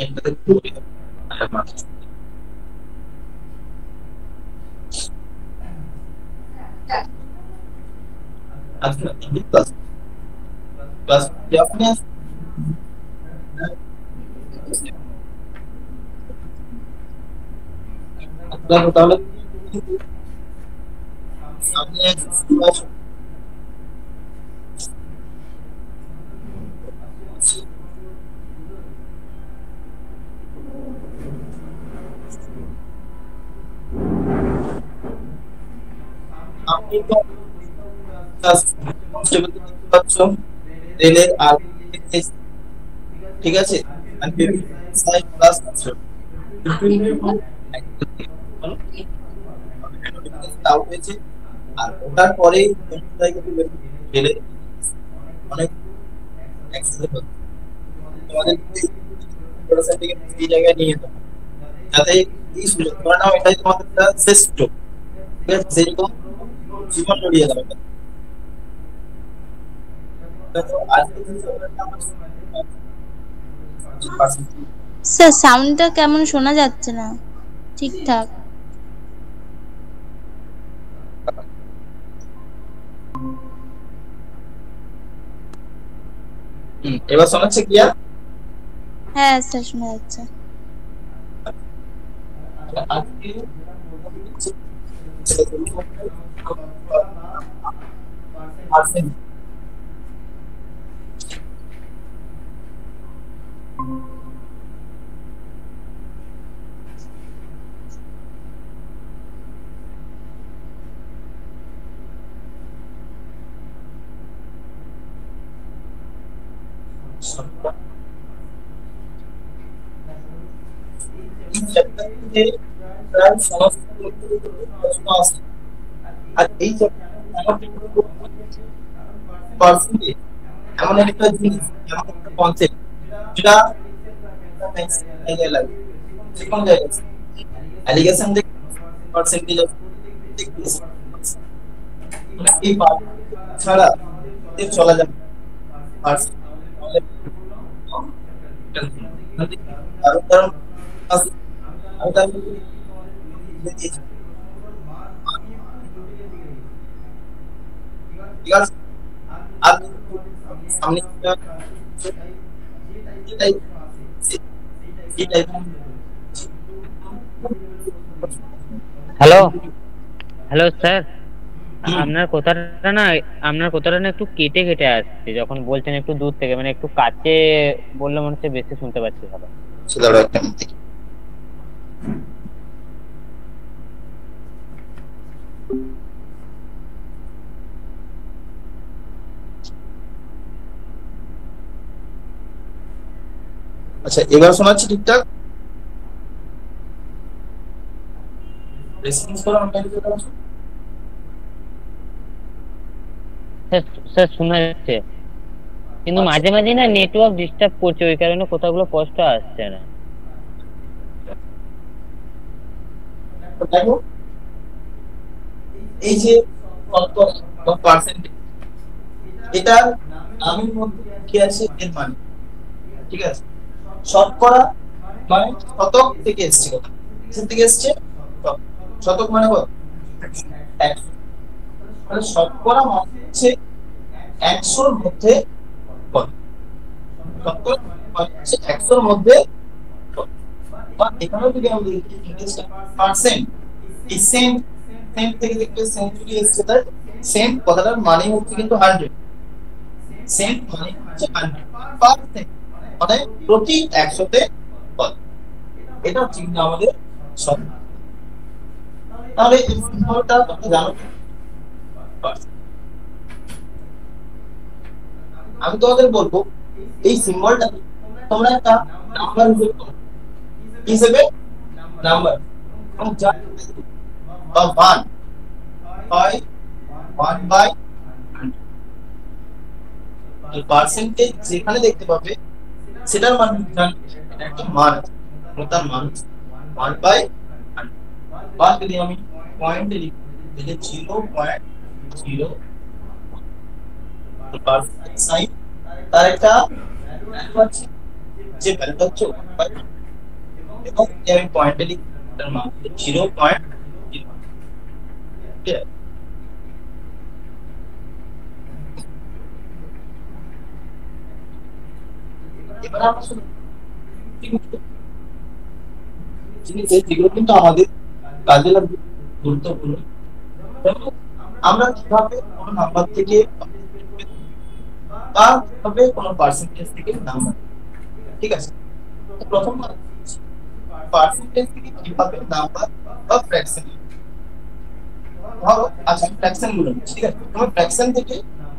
এটাতে করে আচ্ছা ক্লাস ক্লাস আপনি তাহলে আপনি আপনি তো কনস্টেবল দেখতে পাচ্ছ রেলের আর ঠিক আছে আর সাই প্লাস আউট হয়েছে আর ওটার পরে রেলের অনেক অ্যাক্সিডেন্ট হচ্ছে তোমাদের এই জায়গায় নিয়ে যেতে হবে যাতে এই সুযোগ তোমার নাম এটাই তোমাদের একটা শেষ সুযোগ ঠিক আছে সেরকম জীবন জড়িয়ে যাবে স্যার সাউন্ডটা কেমন শোনা যাচ্ছে না ঠিকঠাক। এবার শোনাচ্ছে কি আর হ্যাঁ স্যার শোনা যাচ্ছে। আজকে পার্সেন্ট এই চ্যাপ্টারে প্রায় সমস্ত প্রশ্ন আছে আর এই পার্সেন্টেজ এমন একটা জিনিস এমন একটা কনসেপ্ট যেটা লাগে যেকোনো জায়গায় অ্যালিগেশন থেকে পার্সেন্টেজ এই পার্ট ছাড়া চলা যাবে কারণ কারণ আমি তার ঠিক আছে আর সামনে হ্যালো হ্যালো স্যার, আপনার কথাটা না একটু কেটে কেটে আসছে যখন বলছেন একটু দূর থেকে, মানে একটু কাছে বললে মনে হচ্ছে বেশি শুনতে পাচ্ছি ভালো। আচ্ছা এবার শোনাচ্ছি ঠিকঠাক রেসপন্স করো অনলাইনে যেটা আছে স্যার শোনা যাচ্ছে, কিন্তু মাঝে মাঝে না নেটওয়ার্ক ডিস্টার্ব করছে, ওই কারণে কথাগুলো স্পষ্ট আসছে না। দেখো এই যে পার্সেন্টেজ এটা নামের মধ্যে কি আছে এর মানে ঠিক আছে শতকরা মানে শতক থেকে এসেছে কথা কিসের থেকে এসেছে শতক মানে কত 100 মানে শতকরা মানে হচ্ছে 100 এর মধ্যে কত শতকরা মানে হচ্ছে 100 এর মধ্যে বা এখানেও যদি আমরা দেখি ইংলিশটা পার্সেন্ট এই সেম সেম থেকে দেখবে সেঞ্চুরি এসেছে তাই সেম কথাটার মানে হচ্ছে কিন্তু 100 সেম মানে হচ্ছে 100 পার্সেন্ট মানে প্রতি 100 তে কত এটা হচ্ছে কিন্তু আমাদের শতক তাহলে এই সিম্বলটা তোমরা জানো আমি তোমাদের বলবো এই সিম্বলটা তোমরা একটা নাম্বার হিসেবে নাম্বার এবং যা বা 1 হয় 1 বাই 100 পার্সেন্টেজ যেখানে দেখতে পাবে সেটার মান একটা মান তার মান 1 বাই 100 বা যদি আমি পয়েন্টে লিখি তাহলে 0.0 পার্সেন্ট সাইন তার একটা ভ্যালু আছে যে ভ্যালুটা হচ্ছে 1/, এবং আমি পয়েন্টে লিখি তার মান 0.0। এবার আমরা শুধু যেগুলো কিন্তু আমাদের কাজে লাগবে, গুরুত্বপূর্ণ। আমরা কিভাবে কোনো নাম্বার থেকে বা কিভাবে কোনো পার্সেন্টেজ থেকে নাম্বার, ঠিক আছে। প্রথম পার্সেন্টেজ থেকে কিভাবে নাম্বার বা ফ্র্যাকশন, ধরো আচ্ছা ফ্র্যাকশন গুলো, ঠিক আছে। তোমার ফ্র্যাকশন থেকে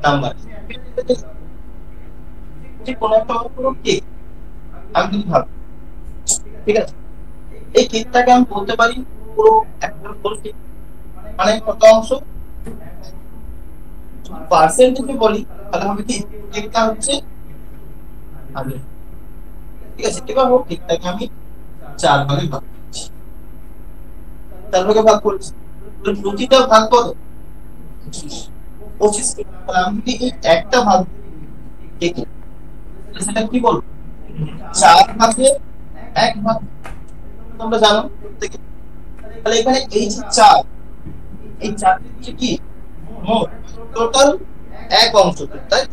নাম্বার, ঠিক কোন একটা পুরো কেক আমি যদি ভাবি, ঠিক আছে, এই কেকটাকে আমি বলতে পারি পুরো একটা ফুল কেক, মানে কত অংশ পার্সেন্টেজে বলি তাহলে হবে কি কেকটা হচ্ছে 100, ঠিক আছে। এবার হোক কেকটাকে আমি 4 ভাগে ভাগ করছি, 4 ভাগে ভাগ করছি, তো প্রতিটা ভাগ কত 25। তাহলে আমি যদি এই একটা ভাগ কেকে, সেটা কি বলবো 4 ভাগে 1 ভাগ, তোমরা জানো প্রত্যেকে। তাহলে এখানে এই যে 4, এই 4 হচ্ছে কি মোট টোটাল 1 অংশ, তাই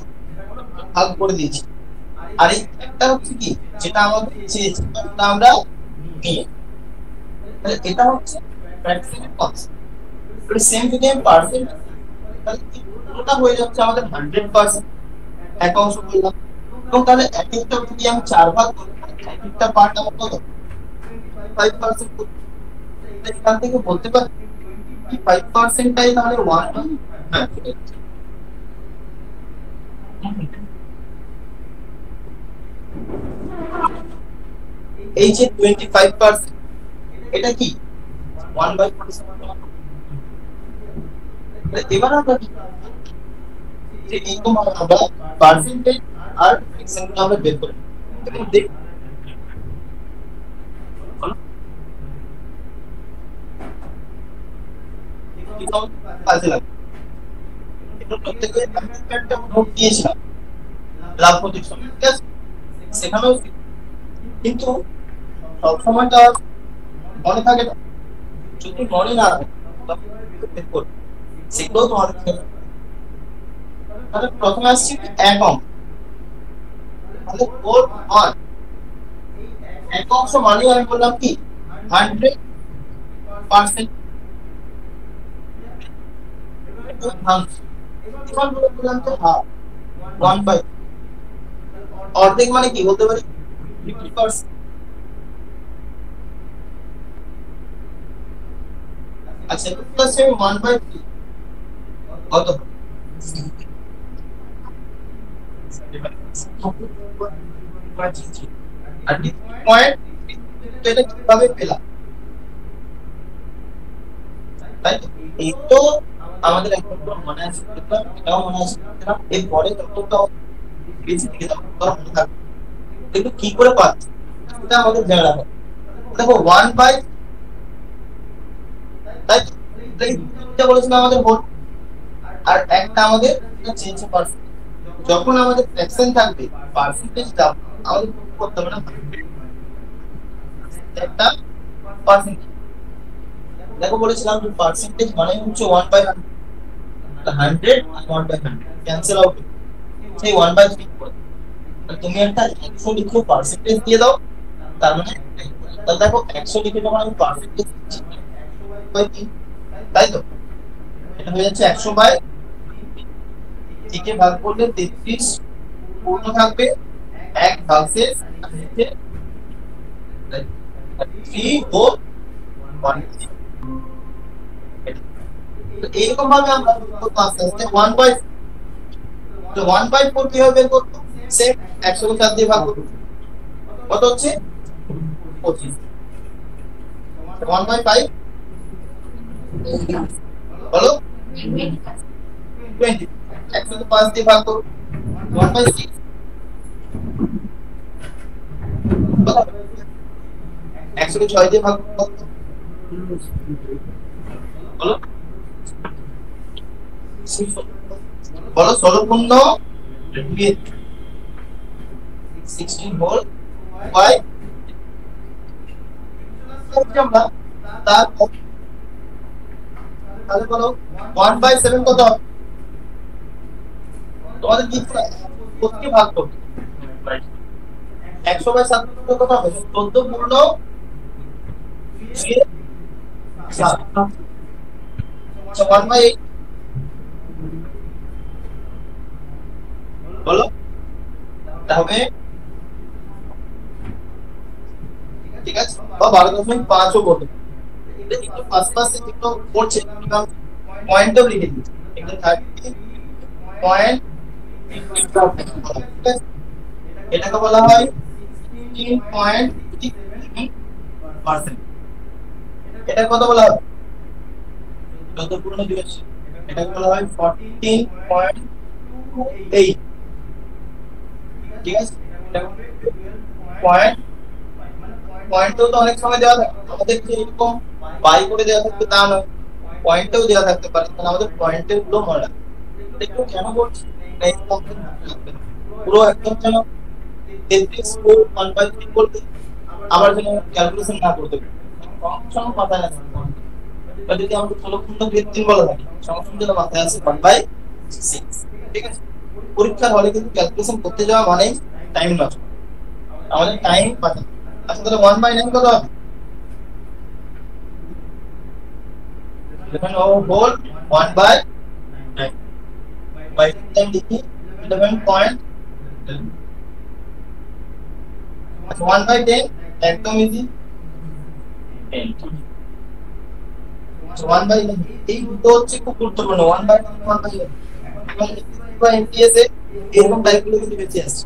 ভাগ করে দিয়েছি। আর এই একটা হচ্ছে কি যেটা আমাদের চেয়েছে সেটা আমরা নিয়ে, তাহলে এটা হচ্ছে ফ্র্যাকশনের কনসেপ্ট। এর সেম যদি আমি পার্সেন্ট, তাহলে কি পুরোটা হয়ে যাচ্ছে আমাদের 100%, 1 অংশ বললাম। এবং তাহলে এক একটা যদি আমি 4 ভাগ করি, এক একটা পার্ট আমার কত 5%। এখান থেকে বলতে পারি কি 5%টাই তাহলে 1, হ্যাঁ এই যে 25% এটা কি 1/47। এবার আমরা কি যে এইরকম আমরা পার্সেন্টেজ আর ফ্র্যাকশন আমরা বের করি এবং দেখি কাজে লাগে। এটা প্রত্যেকে আমি একটা নোট দিয়েছিলাম লাভ ক্ষতির সময়, ঠিক আছে, সেখানেও কিন্তু সবসময় তো মনে থাকে না, যদি মনে না থাকে সেগুলো তোমাদের খেয়াল রাখতে হবে। তাহলে প্রথমে আসছি 1 অংশ, তাহলে 4 1 অংশ মানে আমি বললাম কি 100%। এবার বললাম তো হাফ 1/, অর্ধেক মানে কি বলতে পারি 50%। আচ্ছা প্লাস 1/3 কত, আর পয়েন্ট এটা কিভাবে পেলাম, তাই তো এই তো আমাদের একদম মনে আছে, এটাও মনে আছে, এর পরে ততটা বেশি থেকে দাও মনে থাকবে, কিন্তু কি করে পাচ্ছি এটা আমাদের জানা রাখা। দেখো 1/, তাই এটা বলেছিলাম আমাদের হোল, আর একটা আমাদের চেঞ্জ পার্সেন্ট। যখন আমাদের ফ্র্যাকশন থাকবে পার্সেন্টেজটা আমাদের করতে হবে না, একটা পার্সেন্টেজ। দেখো বলেছিলাম যে পার্সেন্টেজ মানে হচ্ছে 1/100, 100 আর 1/100 ক্যান্সেল আউট, সেই 1/3 করে তুমি একটা 100 লিখে পার্সেন্টেজ দিয়ে দাও, তার মানে তাহলে দেখো 100 লিখে যখন আমি পার্সেন্টেজ দিচ্ছি, তাই তো এটা হয়ে যাচ্ছে 100/, থেকে ভাগ করলে 33 পূর্ণ থাকবে, 1 ভাগশেষ আর নিচে 3 4 1। এইরকম ভাবে আমরা আস্তে আস্তে 1/, তো 1/4 কিভাবে বের করব, সেম 100 কে 4 দিয়ে ভাগ করব, কত হচ্ছে 25। 1/5 বলো 20, 100 কে 5 দিয়ে ভাগ করব 1/6, 100 কে 6 দিয়ে ভাগ করব বলো বলো 16 পূর্ণ 16 হোল বাই আমরা তারপর তাহলে বলো 1/7 কত হবে? তোমাদের কি প্রত্যেক ভাগ করবে 100/7 কত হবে? 14 পূর্ণ 7 আচ্ছা 1/8 বলো তাহলে ঠিক আছে বা 12.5 ও বলতে এটা একটু আশপাশে একটু পড়ছে পয়েন্টও লিখে দিচ্ছি এটা 30.5 এটাকে বলা হয় 16.6%। এটা কত বলা হয়? 14 পূর্ণ 2 এটাকে বলা হয় 14.28। ঠিক আছে এটা পয়েন্ট পয়েন্টও তো অনেক সময় দেওয়া থাকে আমাদের কি এরকম বাই করে দেওয়া থাকবে তা নয় পয়েন্টেও দেওয়া থাকতে পারে তাহলে আমাদের পয়েন্টের গুলো মনে রাখবে একটু কেন বলছি পুরো একদম যেন 33 ও 1/3 বলতে আবার যেন ক্যালকুলেশন না করতে পারি সংখ্যা মাথায় আসে বা যদি আমাদের 16.3 বলা থাকে সংখ্যা যেন মাথায় আসে 1/6। ঠিক আছে পরীক্ষার হলে কিন্তু ক্যালকুলেশন করতে যাওয়া মানে টাইম নষ্ট আমাদের টাইম বাঁচা। আচ্ছা তাহলে 1/9 কত হবে? দেখুন ও হোল 1/9 বাই 10 লিখি 11. আচ্ছা 1/10 একদম ইজি 10 1/10 এই তো হচ্ছে খুব গুরুত্বপূর্ণ 1/10 1/10 এবং বা এমটিএস এ এরকম টাইপগুলো কিন্তু বেঁচে আসছে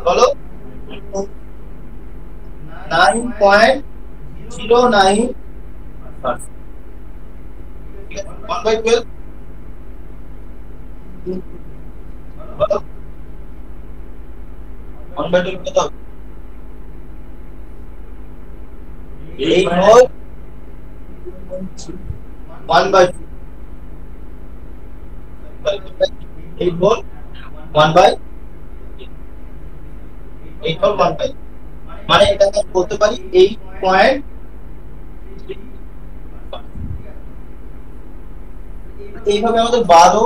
বলো 9.09 1/12 বলো 1/12 কত হবে? 8 হোল 1/2 8 হোল 1/8 হোল 1/2 মানে এটাকে বলতে পারি 8. এইভাবে আমাদের 12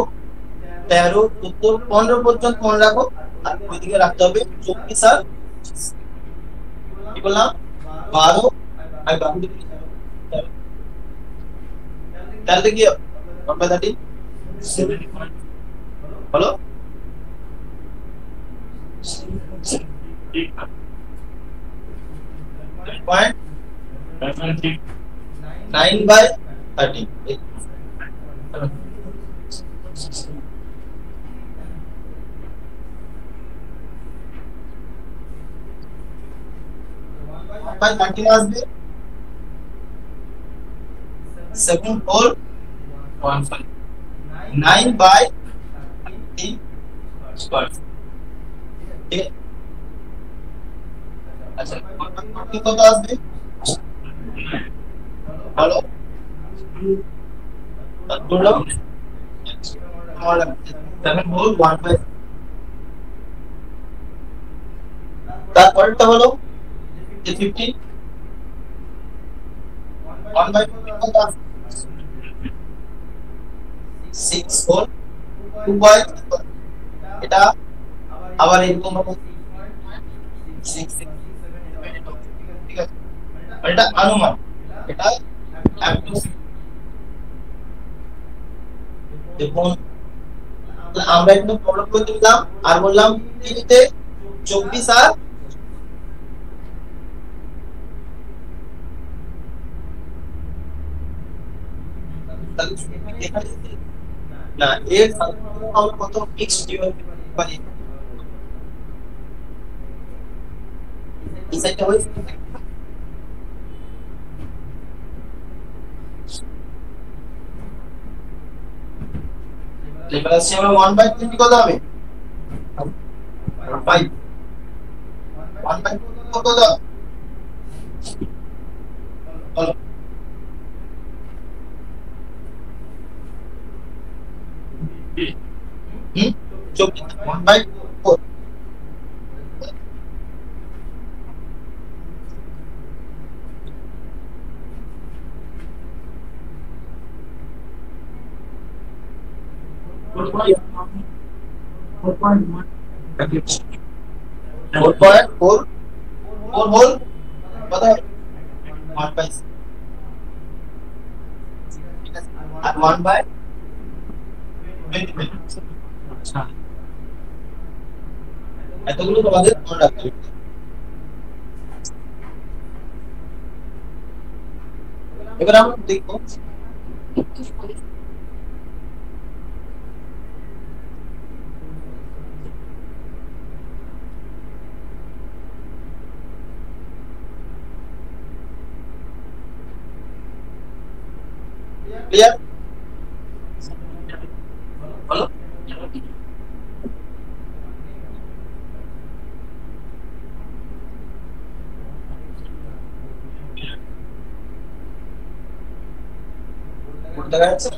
13 14 15 পর্যন্ত মনে রাখো আর ওইদিকে রাখতে হবে 24 আর কি বললাম 12 আর বাকি দিকে 13 কি 1/30 হলো 9/30 30 আসবে 7 হোল 1/5 9/30 স্কয়ার। ঠিক আছে আচ্ছা কত আসবে বলো বলো 7 হোল 1/5 তারপরটা হলো 15 1/15 কত আসবে 6 হোল 2/3 এটা আবার এরকম হবে 6 ঠিক আছে এটা অনুমান এটা দেখুন আমরা একটু প্রবলেম করে দিলাম আর বললাম তিনতে 24 আর না এর আমরা কত ফিক্সড ডিভাইড পারি এই সাইডটা হয়েছে এবার আসছে আমরা 1/20 কত হবে 5 1/20 কত দাও বলো হুম 1/4 4.4 হোল কত হবে 1/6 ঠিক আছে আর 1/25 আচ্ছা এতগুলো তোমাদের মনে রাখতে হবে এবার আমরা দেখব ক্লিয়ার বলো দেখা যাচ্ছে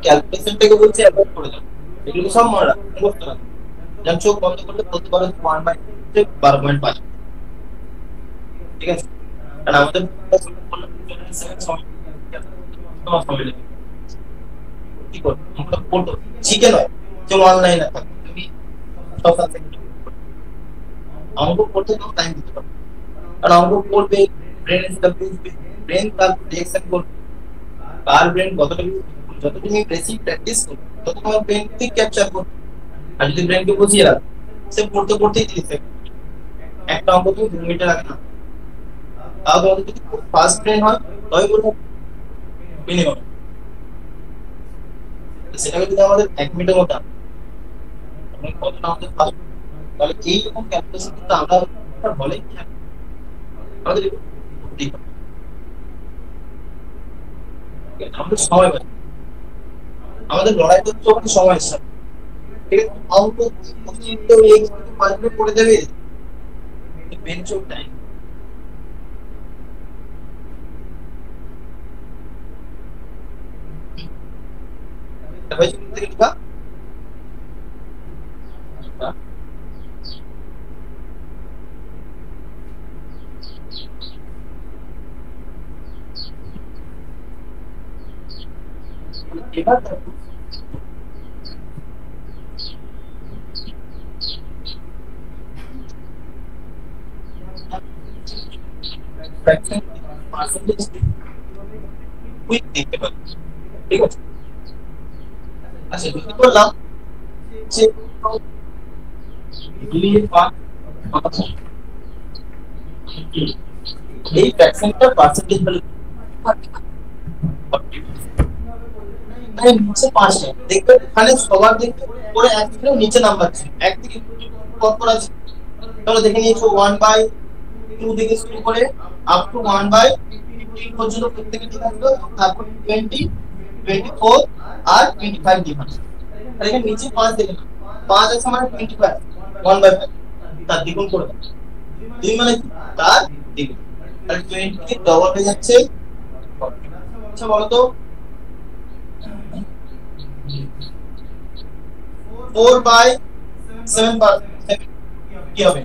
ক্যালকুলেশনটাকে বলছি অ্যাভয়েড করে দাও এগুলো সব মনে রাখো মুখস্থ রাখো যেমন চোখ বন্ধ করলে বলতে পারো 1/12.5 ঠিক আছে কারণ আমাদের কি করবো আমরা পড়বো শিখে নয় যে অনলাইন না থাকবে তুমি সব সাবজেক্ট অঙ্ক পড়তে তো টাইম দিতে পারবে কারণ অঙ্ক পড়বে ব্রেন এস্টাবলিশবে ব্রেন তার রিঅ্যাকশন করবে কার ব্রেন কতটা যত তুমি বেসিক প্র্যাকটিস করবে তত তোমার ব্রেন ঠিক ক্যাপচার করবে আর যদি ব্রেনকে বুঝিয়ে রাখো সে পড়তে পড়তেই 30 সেকেন্ড একটা অঙ্ক তুমি 2 মিনিট লাগে না তাও তোমাদের যদি খুব ফাস্ট ব্রেন হয় তবে বলবো মিনিমাম সেটাকে যদি আমাদের 1 মিনিটের মতো কতটা আমাদের ফাস্ট তাহলে এই রকম ক্যালকুলেশন কিন্তু আমরা বলে কি আমাদের আমাদের সময় বাঁচে আমাদের লড়াই করতে হবে সময়ের সাথে ঠিক আছে অঙ্ক তো এই 5 মিনিট পড়ে যাবে বেঞ্চ অফ টাইম তাহলে তুমি লিখবা এবার দেখো ফ্র্যাকশন পার্সেন্টেজ কুইক দেখতে পাচ্ছ ঠিক আছে আচ্ছা যদি বললাম যে দুইয়ের ভাগ এই ফ্র্যাকশনটা পার্সেন্টেজ ভ্যালু নিচে 5 দেখবে এখানে সবার দেখবে উপরে এক দিকে নিচে নাম্বার আছে একদিকে কত করা আছে তাহলে দেখে নিয়েছো 1/2 থেকে শুরু করে আপ টু 1/15 পর্যন্ত প্রত্যেকটা ঠিক আছে তারপর 20 24 আর 25 ডিফারেন্স আর এখানে নিচে 5 দেখে না 5 আছে মানে 25 1/5 তার দ্বিগুণ করে দাও 2 মানে তার দ্বিগুণ তাহলে 20 কে ডবল হয়ে যাচ্ছে আচ্ছা বলো তো 4/7 কি হবে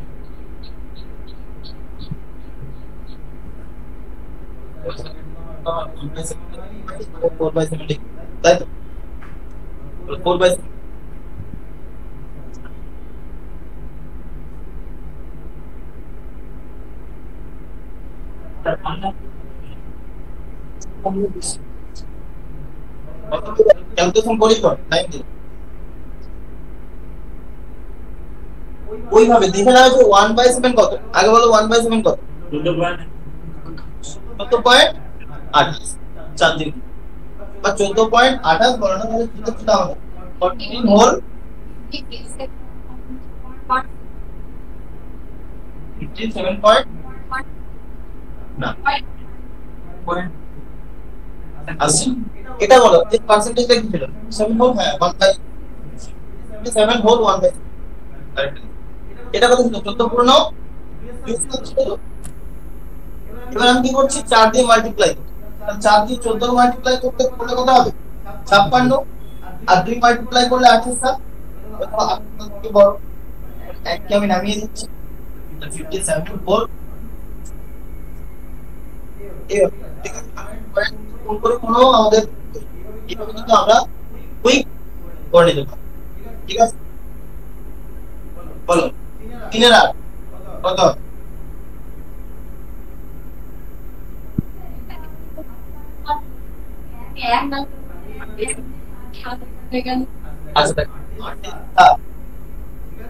4/7 তাই তো 4/7 ক্যালকুলেশন করি তো টাইম দিন ওইভাবে দেখে নাও যে 1/7 কত আগে বলো 1/7 কত 14.28 4 দিন বা 14.28 বলো না তাহলে কি করতে হবে 14 হোল 57 পয়েন্ট না পয়েন্ট আসছে এটা বলো এই পার্সেন্টেজটা কি ছিল 7 হোল হ্যাঁ 1/7 হোল 1/7 কারেক্ট এটা কত ছিল 14 পূর্ণ 20 ছিল এবার আমি কি করছি 4 দিয়ে মাল্টিপ্লাই তাহলে 4 দিয়ে 14 মাল্টিপ্লাই করতে করলে কত হবে 56 আর 2 মাল্টিপ্লাই করলে 28 কি বড় এককে আমি নামিয়ে দিচ্ছি 57.4 ঠিক আছে। কোন করে কোনো আমাদের এইভাবে কিন্তু আমরা কুইক করে নিতে পারি। ঠিক আছে, বলো 3 এর 8 কত? আচ্ছা দেখো, 8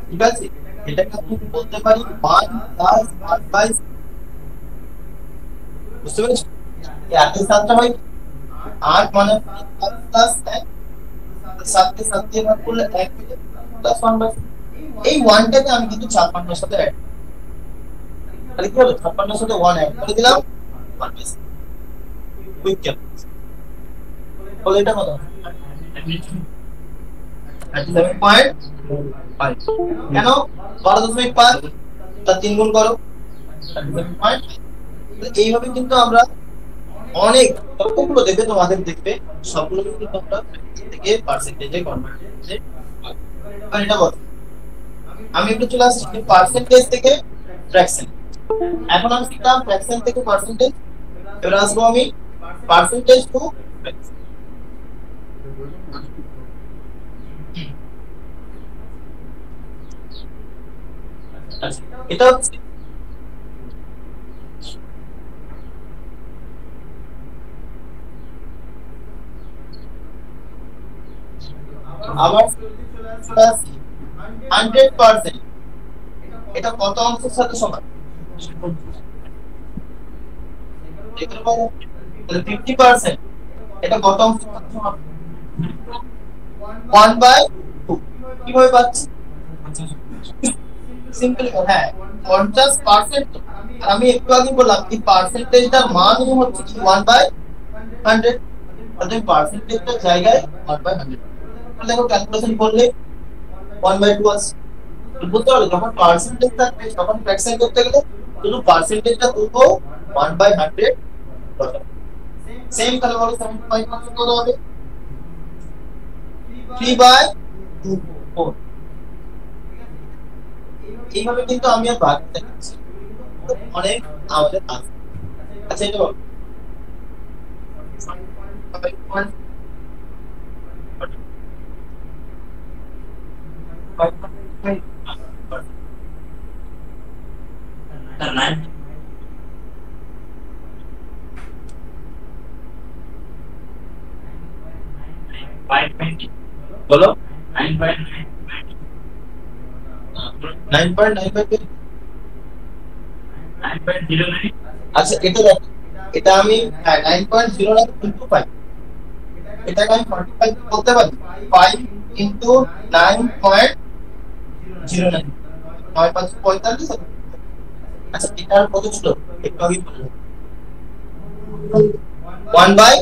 ঠিক আছে, এটাকে আপনি বলতে পারি 1 প্লাস 1 বাই, বুঝতে পেরেছো? একের সাতটা হয় 8 মানে 5 প্লাস 1, 7 কে 7 দিয়ে ভাগ করলে 1 হয়ে যাবে, প্লাস 1/7। এই 1টাকে আমি কিন্তু 56 এর সাথে অ্যাড, তাহলে কি হবে? 56 এর সাথে 1 অ্যাড করে দিলাম, 1/7 কুইক ক্যালকুলেশন। তাহলে এটা কত? 37.5। কেন 12.5? তার 3 গুণ করো, 37.5। এইভাবে কিন্তু আমরা অনেক যতগুলো দেখবে তোমাদের দেখবে সবগুলো কিন্তু তোমরা থেকে পার্সেন্টেজে কনভার্ট করতে পারবে। আর এটা বল, আমি একটু চলে আসছি পার্সেন্টেজ থেকে ফ্র্যাকশন। এখন আমি শিখলাম ফ্র্যাকশন থেকে পার্সেন্টেজ, এবার আসবো আমি পার্সেন্টেজ টু ফ্র্যাকশন। আচ্ছা, এটা হচ্ছে আবার চলে আসছি 100%, এটা কত অংশের সাথে সমান? এখানে বলো, তাহলে 50%, এটা কত অংশের সাথে সমান? 1/2। কিভাবে পাচ্ছি? সিম্পল, হ্যাঁ 50%। আমি একটু আগে বললাম এই পার্সেন্টেজটার মানই হচ্ছে কি 1/100, অর্থাৎ পার্সেন্টেজটার জায়গায় 1/100। তাহলে দেখো ক্যালকুলেশন করলে 1/2 আসে। বুঝতে পারলে যখন পার্সেন্টেজ থাকবে তখন ফ্র্যাকশন করতে গেলে শুধু পার্সেন্টেজটা তুলবো 1/100 বসাবো। সেম তাহলে বলো 75% কত হবে? 3/4। এইভাবে কিন্তু আমি আর ভাগ দেখাচ্ছি, অনেক আমাদের আছে। আচ্ছা এটা বলো 9.9, বলো 9.95। আচ্ছা এটা দেখো, এটা আমি 9.09 ইনটু 5, এটাকে আমি 45 বলতে পারি। 5 ইনটু 9.09, 9/5 45। আচ্ছা এটার কত ছিল একটু আগে বললাম 1/,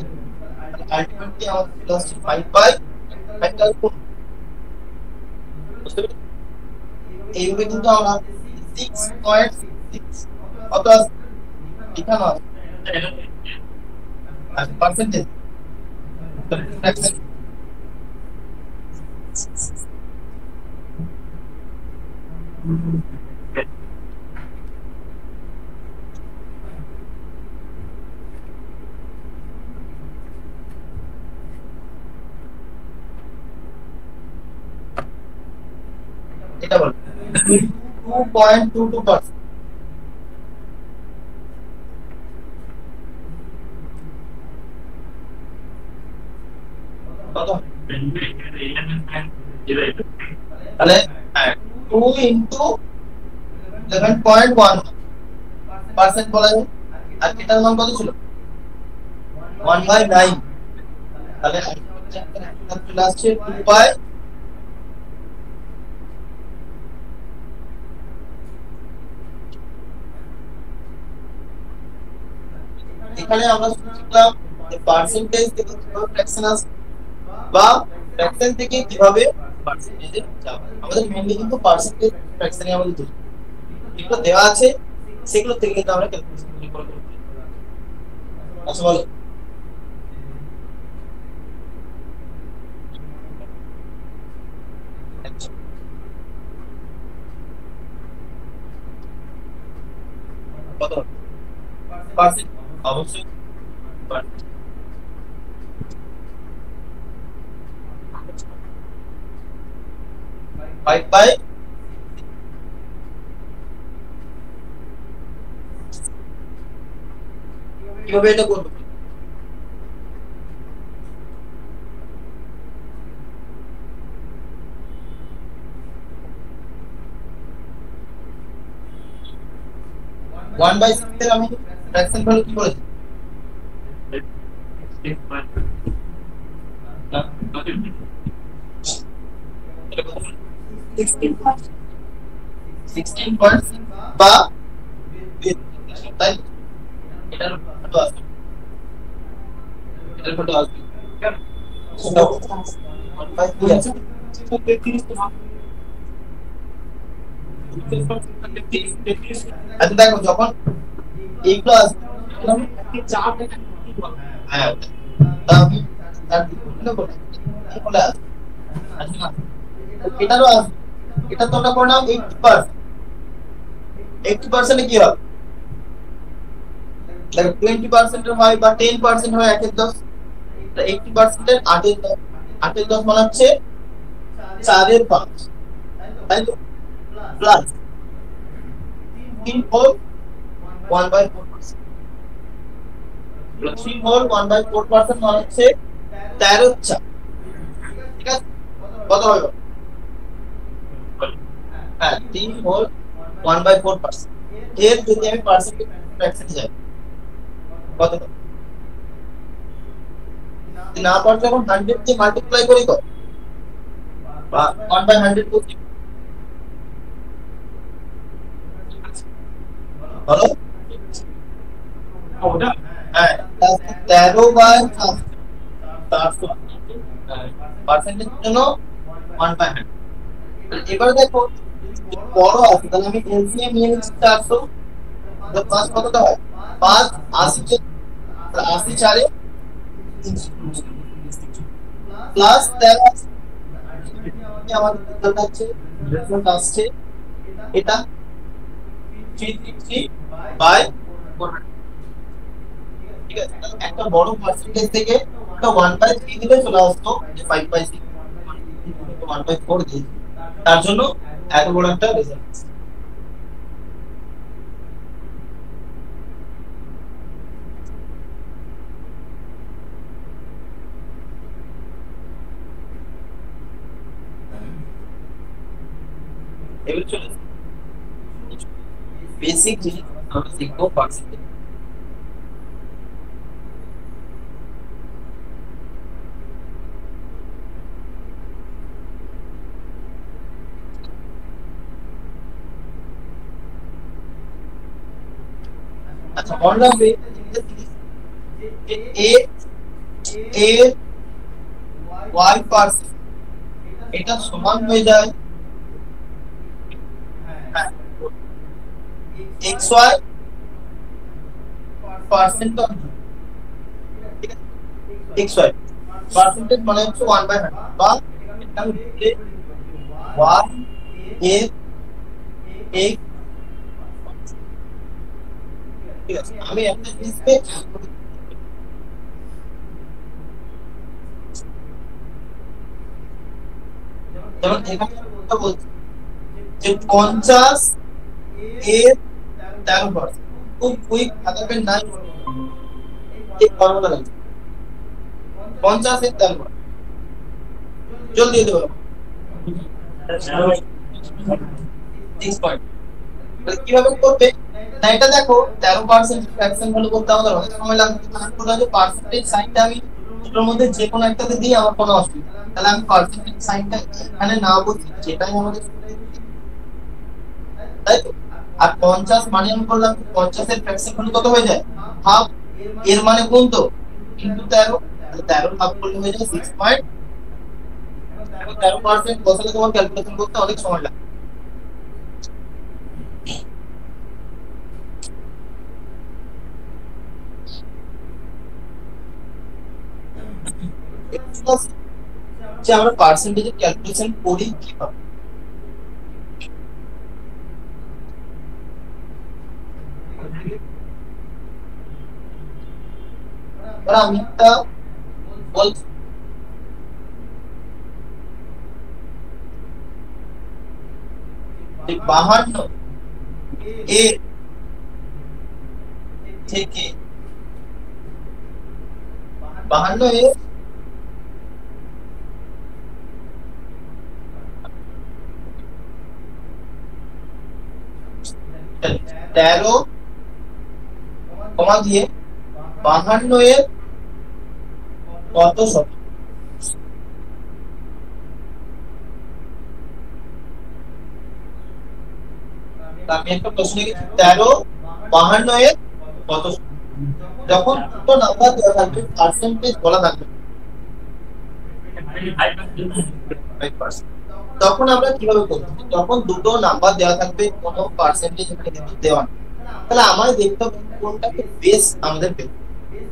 আলটিমেটলি আমাদের ছিল 5/5। বুঝতে পেরেছি? এইভাবে কিন্তু আমরা 6.6 কত আছে এখানে আছে পার্সেন্টেজ। এটা বল 2.22%। কত? তাহলে 2 ইনটু 11.1% বলা যায়। আর এটার মান কত ছিল? 1/9। তাহলে চলে আসছে 2/, এখানে আমরা শিখলাম যে পার্সেন্টেজ থেকে কিভাবে ফ্র্যাকশন আসবে বা ফ্র্যাকশন থেকে কিভাবে পার্সেন্টেজে যাবে। আমাদের মেইনলি কিন্তু পার্সেন্টেজ ফ্র্যাকশনই আমাদের দুটো যেগুলো দেওয়া আছে সেগুলো থেকে কিন্তু আমরা ক্যালকুলেশন করে করব। আচ্ছা বলো কত পার্সেন্ট অবশ্যই 5/, কিভাবে এটা করব? ওয়ান বাই সিক্স এর আমি ফ্র্যাকশন ভ্যালু কি বলেছি? সিক্সটিন বা তাই এটার ফটো আছে, এটার ফটো আছে আচ্ছা দেখো যখন এইগুলো আসবে হ্যাঁ আমি তার দিকগুলো বলে বলে আসবে আচ্ছা এটারও আসবে, এটা তো আমরা করলাম 80%, 80% কি হবে? like 20% হয় বা 10% হয় 1 এর 10, 80% এর 8 এর 10, 8 এর 10 মানে হচ্ছে 4 এর 5, তাই তো প্লাস 3 হোল 1/4%, 3 হোল 1/4% মানে হচ্ছে 13 4, ঠিক আছে কত হবে? হ্যাঁ 3 হোল 1/4%, এর যদি আমি পার্সেন্টেজ ফ্র্যাকশনে যাই কত হবে? না পারলে যখন 100 দিয়ে মাল্টিপ্লাই করি তো বা 1/100 করছি বলো হ্যাঁ 13/400 পার্সেন্টেজ জন্য 1/100। এবার দেখো বড় আছে তাহলে আমি এলসিএম নিয়ে নিচ্ছি 400, তো 5 কতটা হয়? 5 80 80 4 প্লাস 13 আমাদের রেজাল্ট আছে, রেজাল্ট আসছে এটা 333/400, ঠিক আছে তাহলে একটা বড় পার্সেন্টেজ থেকে একটা 1/3 দিলে চলে আসতো যে 5/6 1/4 দিই, তার জন্য এত বড় একটা রেজাল্ট। এবার চলে বেসিক জিনিস আমরা শিখবো পার্সেন্টেজ। আচ্ছা মনে রাখবে যে a এর y% এটা সমান হয়ে যায় xy পার্সেন্ট অফ, ঠিক আছে xy পার্সেন্টেজ মানে হচ্ছে 1/100 বা এটা হচ্ছে y এর x, ঠিক আছে আমি একটা জিনিসকে যেমন এখানে কথা বলছি যে 50 এর 13%, খুব কুইক খাতাপেন নাই এই ফর্মুলা লাগবে 50 এর 13%, জলদি দিতে পারবো 6 পয়েন্ট। তাহলে কিভাবে করবে না এটা দেখো 13% ফ্র্যাকশন ভ্যালু করতে আমাদের অনেক সময় লাগবে, তারপরে যে পার্সেন্টেজ সাইনটা আমি দুটোর মধ্যে যে কোনো একটাতে দিই আমার কোনো অসুবিধা, তাহলে আমি পার্সেন্টেজ সাইনটা এখানে না বলছি যেটাই আমাদের তাই তো। আর 50 মানে আমি করলাম 50 এর ফ্র্যাকশন ভ্যালু কত হয়ে যায়? হাফ, এর মানে কোন তো কিন্তু 13, তাহলে 13 হাফ করলে হয়ে যায় 6 পয়েন্ট, এবং 13% বসালে তোমার ক্যালকুলেশন করতে অনেক সময় লাগে। যে আমরা পার্সেন্টেজের ক্যালকুলেশন করি কিভাবে, এবার আমি একটা বলছি যে 52 এর থেকে 52 এর 13 কমা দিয়ে 52 এর কত শতাংশ? আমি একটা প্রশ্ন লিখেছি 13 52 এর কত শতাংশ? যখন দুটো নাম্বার দেওয়া থাকবে পার্সেন্টেজ বলা থাকবে 5%, তখন আমরা কিভাবে করব? যখন দুটো নাম্বার দেওয়া থাকবে কোনো পার্সেন্টেজ এখানে কিন্তু দেওয়া নেই, তাহলে আমাদের দেখতে হবে কোনটাকে বেস আমাদের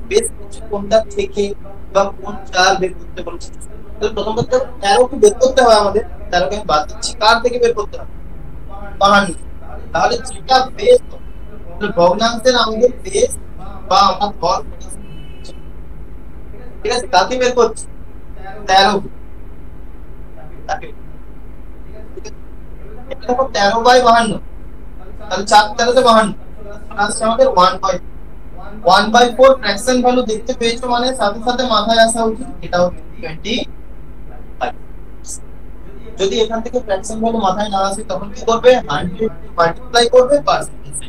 বেস কোনটা থেকে বা কোন চার বের করতে বলছে। তাহলে প্রথম কথা 13 কে বের করতে হবে আমাদের, 13 কে আমি বাদ দিচ্ছি, কার থেকে বের করতে হবে? 52। তাহলে যেটা বেস ভগ্নাংশের আমাদের বেস বা আমরা হর, ঠিক আছে, কাকে বের করছি? 13 তাকে। এটা দেখো 13/52, তাহলে 4 13 তে 52 আসছে আমাদের 1/4 ফ্র্যাকশন ভ্যালু দেখতে পেয়েছো, মানে সাথে সাথে মাথায় আসা উচিত এটা হচ্ছে 25। যদি এখান থেকে ফ্র্যাকশন ভ্যালু মাথায় না আসে তখন কি করবে? 100 মাল্টিপ্লাই করবে পার্সেন্টেজ।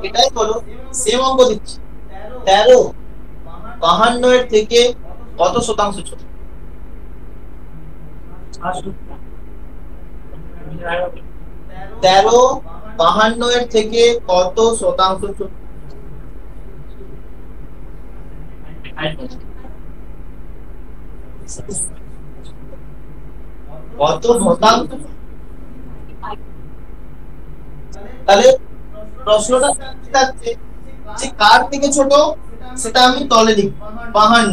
এটাই হলো সেম অঙ্ক দিচ্ছি। 13 52 এর থেকে কত শতাংশ ছোট? 13 52 এর থেকে কত শতাংশ ছোট? কত শতাংশ? তাহলে প্রশ্নটা থাকছে যে কার থেকে ছোট, সেটা আমি তলে লিখব 52।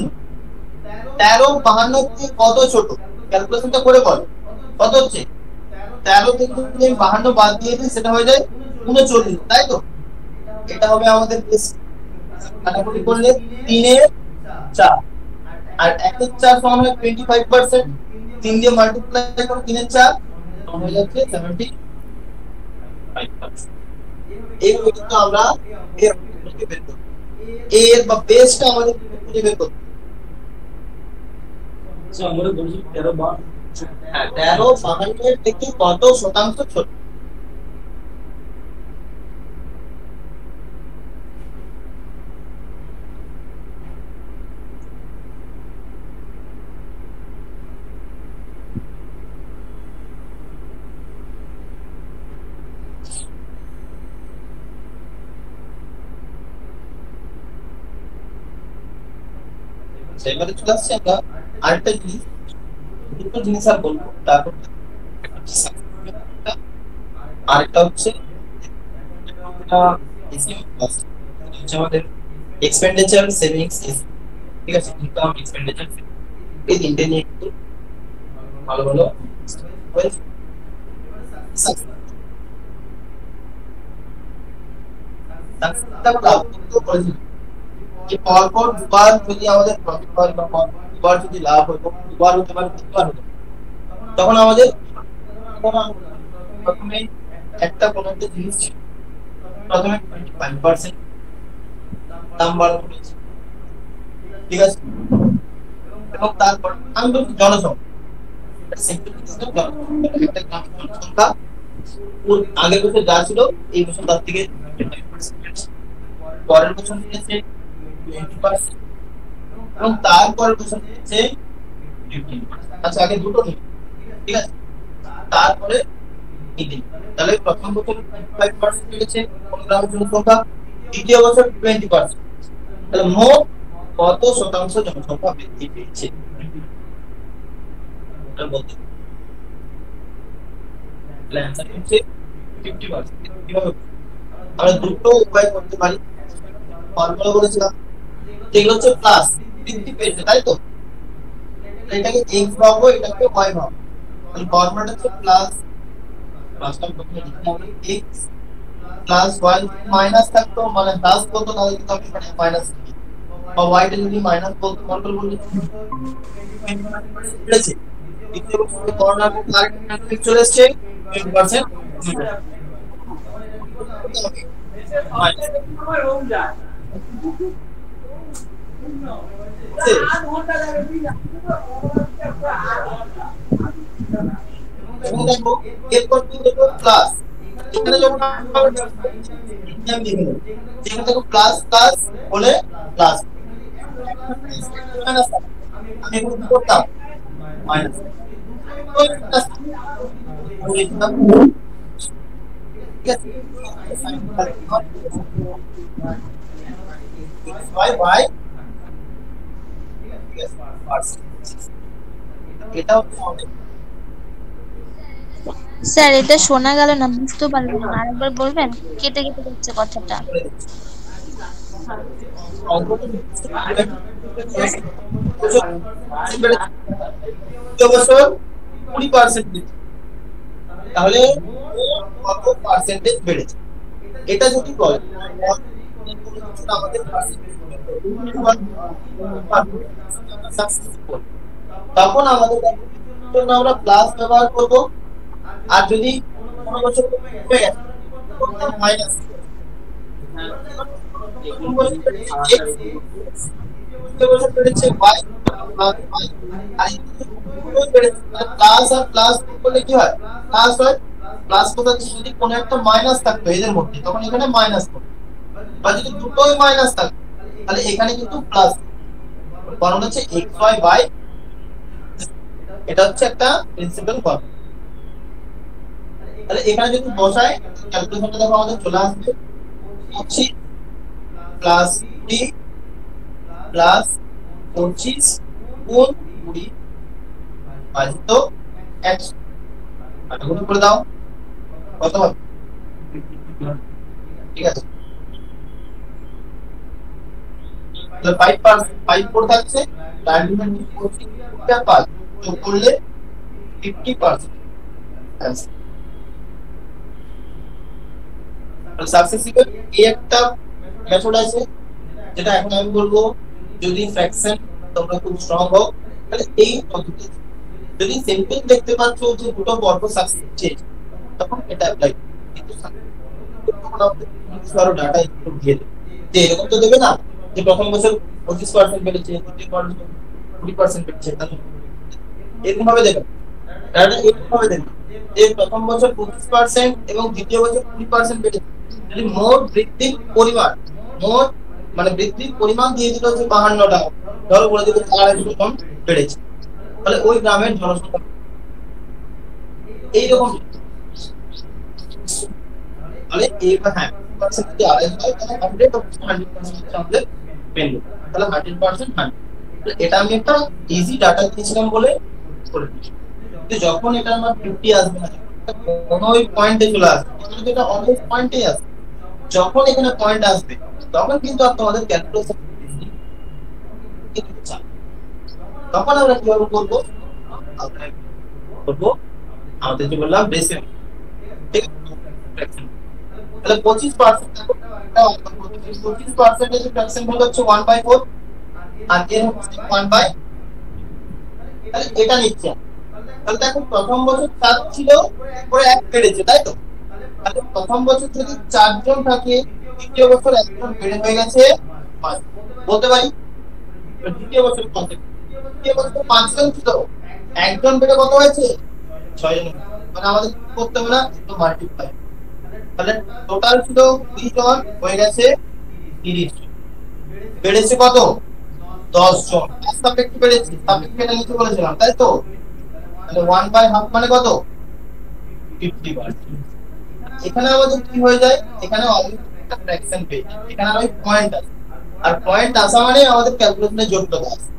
13 52 থেকে কত ছোট? ক্যালকুলেশনটা করে বল কত হচ্ছে। 13 থেকে যদি 52 বাদ দিয়ে দিই সেটা হয়ে যায় 39, তাই তো? এটা হবে আমাদের বেস। কাটাকুটি করলে 3 এর 4 আর 1 এর 4 সমান হয় 25%। 3 দিয়ে মাল্টিপ্লাই করে 3 এর 4 সমান হয়ে যাচ্ছে 75%। এই কিন্তু আমরা এর খুঁজে বের করব, এর বা বেসটা আমাদের খুঁজে বের করতে। সো আমরা বলছি 13 52 এর থেকে কত শতাংশ ছোট? সেবারে চলে আসছে। আমরা আরেকটা জিনিস, দুটো জিনিস আর বলবো, তারপর আরেকটা হচ্ছে আমাদের এক্সপেন্ডিচার সেভিংস, ঠিক আছে, ইনকাম এক্সপেন্ডিচার, এই তিনটে নিয়ে একটু ভালো ভালো যে পরপর দুবার যদি আমাদের প্রফিট হয় বা দুবার যদি লাভ হয়, দুবার হতে পারে, তিনবার হতে পারে, তখন আমাদের প্রথমে একটা কোনো একটা জিনিস ছিল, প্রথমে 25% দাম বাড়ানো হয়েছে, ঠিক আছে, এবং তারপর আমি বলছি জনসংখ্যা, একটা জনসংখ্যা আগের বছর যা ছিল এই বছর তার থেকে 25%, পরের বছর নিয়েছে 20%, এবং তারপরের বছর নিয়েছে 15%। আচ্ছা, আগে দুটো নিই, ঠিক আছে, তারপরে তাহলে প্রথম বছর 25% বেড়েছে কোন গ্রামের জনসংখ্যা, দ্বিতীয় বছর 20%, তাহলে মোট কত শতাংশ জনসংখ্যা বৃদ্ধি পেয়েছে? এটা বলতে অ্যানসার হচ্ছে 50%। কিভাবে? আমরা দুটো উপায় করতে পারি। ফর্মুলা বলেছিলাম যেগুলো হচ্ছে প্লাস, বৃদ্ধি পেয়েছে, তাই তো? এটাকে x ভাববো, এটাকে y ভাববো। তাহলে ফর্মুলাটা হচ্ছে প্লাসটা প্রথমে লিখতে হবে x প্লাস ওয়াই মাইনাস থাকতো মানে প্লাস বলতো তাহলে কিন্তু আমি এখানে মাইনাস বা ওয়াইটা যদি মাইনাস বলতো কন্ট্রোল বলতে বেড়েছে দ্বিতীয় বছরে করোনার আরেকটা চলে এসেছে 20% দেখো এরপর কি দেখো প্লাস এখানে যখন যেখানে দেখো প্লাস প্লাস বলে প্লাস মাইনাস আমি এখন কি করতাম মাইনাস এটা স্যার এটা শোনা গেল না, বুঝতে পারলাম না, আরেকবার বলবেন? কেটে কেটে যাচ্ছে কথাটা। বছর 20% তাহলে কত পার্সেন্টেজ বেড়েছে এটা যদি বলে আমাদের তখন আমাদের জন্য আমরা প্লাস ব্যবহার করব আর যদি কোনো বছর মাইনাস বেড়েছে y প্লাস আর প্লাস করলে কি হয় প্লাস হয় প্লাস কোথা যদি কোনো একটা মাইনাস থাকতো এদের মধ্যে তখন এখানে মাইনাস করবে বা যদি দুটোই মাইনাস থাকতো তাহলে এখানে কিন্তু প্লাস কারণ হচ্ছে xy এটা হচ্ছে একটা প্রিন্সিপাল ফর্মুলা তাহলে এখানে যদি বসাই ক্যালকুলেশনটা দেখো আমাদের চলে আসবে 25 প্লাস 20 প্লাস 25 গুণ 20 ভাজিত 100 আর গুণ করে দাও কত হবে ঠিক আছে তাহলে 5 4 থাকছে টার্মিনাল 45 যোগ করলে 50% आंसर সাকসেসিবল এই একটা মেথড আছে যেটা এখন আমি বলবো যদি ফ্র্যাকশন তোমরা খুব স্ট্রং হও তাহলে এই পদ্ধতি যদি সিম্পল দেখতে পাচ্ছ যে দুটো বর্গ সাকসেস তখন এটা অ্যাপ্লাই কিন্তু সারো ডাটা ইনপুট দিয়ে দেবে যে এরকম তো দেবে না যে প্রথম বছর 25% বেড়েছে দ্বিতীয় বছর 20% বেড়েছে তাহলে এরকম ভাবে দেবে ডাটা এরকম ভাবে দেবে যে প্রথম বছর 25% এবং দ্বিতীয় বছর 20% বেড়েছে যদি মোট বৃদ্ধির পরিমাণ মোট মানে বৃদ্ধির পরিমাণ দিয়ে দিল যে 52 টাকা ধরো বলে দিল 400 টন বেড়েছে তাহলে ওই গ্রামের জনসংখ্যা এই রকম তাহলে এই হ্যাঁ পার্সেন্ট যদি আলাদা হয় তাহলে 100% আমাদের পেন্ড তাহলে 100% 100 এটা আমি একটা ইজি ডাটা দিয়েছিলাম বলে করে দিচ্ছি কিন্তু যখন এটা আমার 50 আসবে না কোনো ওই পয়েন্টে চলে আসবে কিন্তু এটা অলওয়েজ পয়েন্টেই আসবে যখন এখানে পয়েন্ট আসবে তখন কিন্তু আর তোমাদের ক্যালকুলেশন তখন আমরা কিভাবে করবো আমাদের যে বললাম বেসিক ঠিক তাহলে 25% 25% এর ফ্র্যাকশন হলো হচ্ছে 1/4 আর এর হচ্ছে 1/, তাহলে এটা নিচ্ছে তাহলে দেখো প্রথম বছর 7 ছিল পরে 1 বেড়েছে তাই তো তাহলে প্রথম বছর যদি 4 জন থাকে দ্বিতীয় বছর একজন বেড়ে হয়ে গেছে 5 বলতে পারি দ্বিতীয় বছর কত দ্বিতীয় বছর 5 জন ছিল একজন বেড়ে কত হয়েছে 6 জন মানে আমাদের করতে হবে না একটু মাল্টিপ্লাই তাহলে টোটাল ছিল 20 জন হয়ে গেছে 30 জন বেড়েছে কত 10 জন সাপেক্ষে বেড়েছে সাপেক্ষে এটা নিচে বলেছিলাম তাই তো তাহলে 1/2 মানে কত 50% এখানে আমাদের কি হয়ে যায় এখানে অলরেডি একটা ফ্র্যাকশন পেয়ে এখানে আর ওই পয়েন্ট আছে আর পয়েন্ট আসা মানে আমাদের ক্যালকুলেশনে যোগ্যতা আছে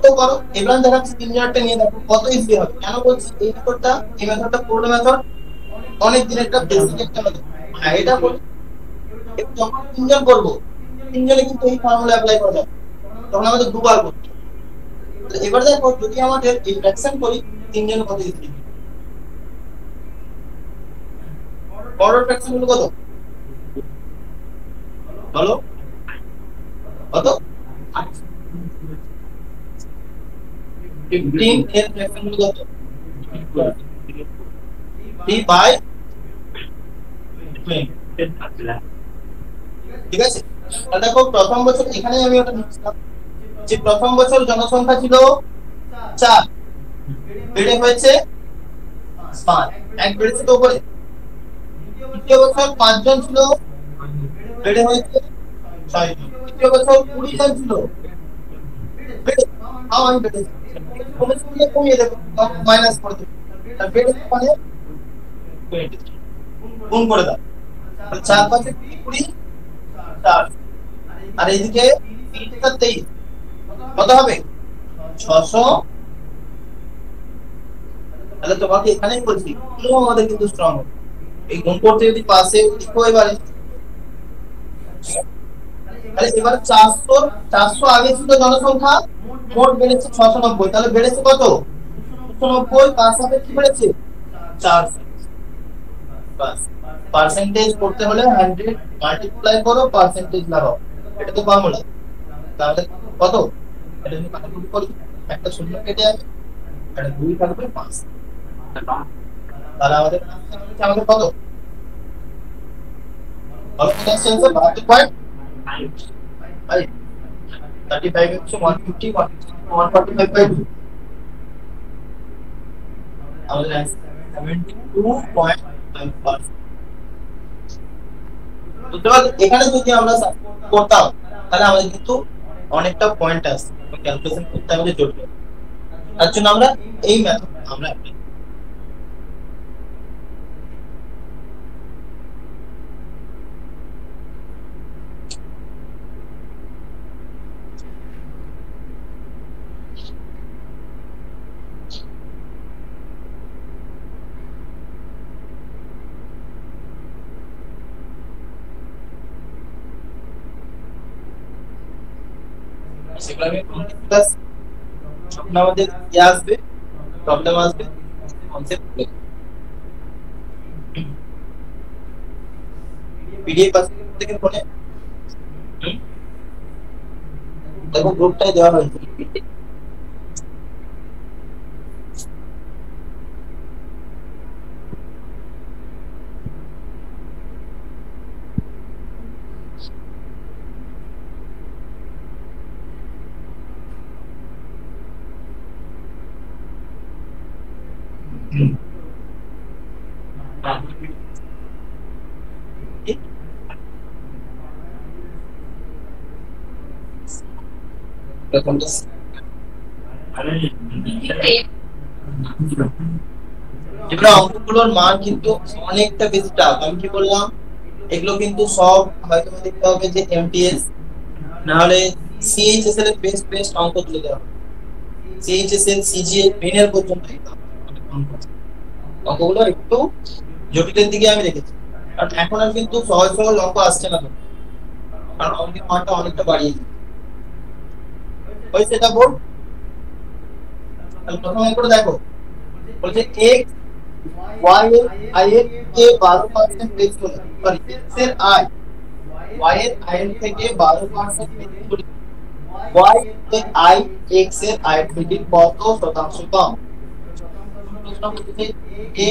তো করো এবার দেখাচ্ছি 3 জারটা নিয়ে দেখো কত ইজি হবে কেন বলছি এই মেথডটা পুরো মেথড অনেক দিন একটা বেসিক একটা মেথড হ্যাঁ এটা বলি যখন 3 জন করব 3 জনে কিন্তু এই ফর্মুলা অ্যাপ্লাই করা যাবে তখন আমাদের দুবার করতে হবে এবার দেখো যদি আমাদের এই ফ্র্যাকশন করি 3 জন কত ইজি ফরওয়ার্ড ফ্র্যাকশন হলো কত? বলো কত? 15 এর ফ্র্যাকশন হলো কত? 3/20। ঠিক আছে, তাহলে দেখো প্রথম বছর এখানে আমি ওটা লিখছিলাম যে প্রথম বছর জনসংখ্যা ছিল 4, বেড়ে হয়েছে 5, এক বেড়েছে তো উপরে। দ্বিতীয় বছর 5 জন ছিল, বেড়ে হয়েছে 6 জন। তৃতীয় বছর 20 জন ছিল, আমি বেড়েছে কমিয়ে দেবো, মাইনাস করে দেবো, আর বেড়েছে মানে গুণ করে দাও। 4 5 20, 4, আর এইদিকে 3 আর 23 কত হবে? 600। তাহলে তোমাকে এখানেই বলছি আমাদের কিন্তু স্ট্রং হবে। এই গুণ করতে যদি পাশে লিখো এবারে, তাহলে এবার 400 আগে ছিল জনসংখ্যা, মোট বেড়েছে 690, তাহলে বেড়েছে কত? 290, তার সাথে কি বেড়েছে? 400। বাস, পার্সেন্টেজ করতে হলে 100 মাল্টিপ্লাই করো, পার্সেন্টেজ লাগাও, এটা তো ফর্মুলা। তাহলে কত? এটা যদি কাটাকুটি করি, একটা শূন্য কেটে যাবে, এটা 2 থাকবে 5। তাহলে আমাদের কত? বলো কত আসছে आंसर? 72.5। 35 হচ্ছে 150, 145/2। আমাদের आंसर 72.5%। বুঝতে পারলে? এখানে যদি আমরা করতাম তাহলে আমাদের কিন্তু অনেকটা পয়েন্ট আসছে, ক্যালকুলেশন করতে আমাদের জটিল। তার জন্য আমরা এই মেথড আমরা অ্যাপ্লাই করি। সেগুলো আমি প্লাস যখন আমাদের আসবে, প্রবলেম আসবে, কনসেপ্ট পিডিএফ থেকে ফোনে দেখো গ্রুপটাই দেওয়া হয়েছে। এগুলো অঙ্কগুলোর মান কিন্তু অনেকটা বেশি টাফ। আমি কি বললাম, এগুলো কিন্তু সব হয়তো দেখতে হবে যে এমটিএস না হলে সিএইচএসএল এর বেস্ট অঙ্ক তুলে দেওয়া হবে। সিএইচএসএল সিজিএল মেনের পর্যন্ত অঙ্কগুলো একটু জটিলের দিকে আমি রেখেছি, কারণ এখন আর কিন্তু সহজ সহজ অঙ্ক আসছে না, কারণ অঙ্কের মানটা অনেকটা বাড়িয়ে দিচ্ছে। ওই সেটা বোর্ড প্রথম অঙ্কটা দেখো, বলছে x y এর i এর থেকে 12% বেশি হলে, সরি x এর i y এর i এর থেকে 12% বেশি হলে y এর i x এর i এর থেকে কত শতাংশ কম? প্রশ্ন বলছে a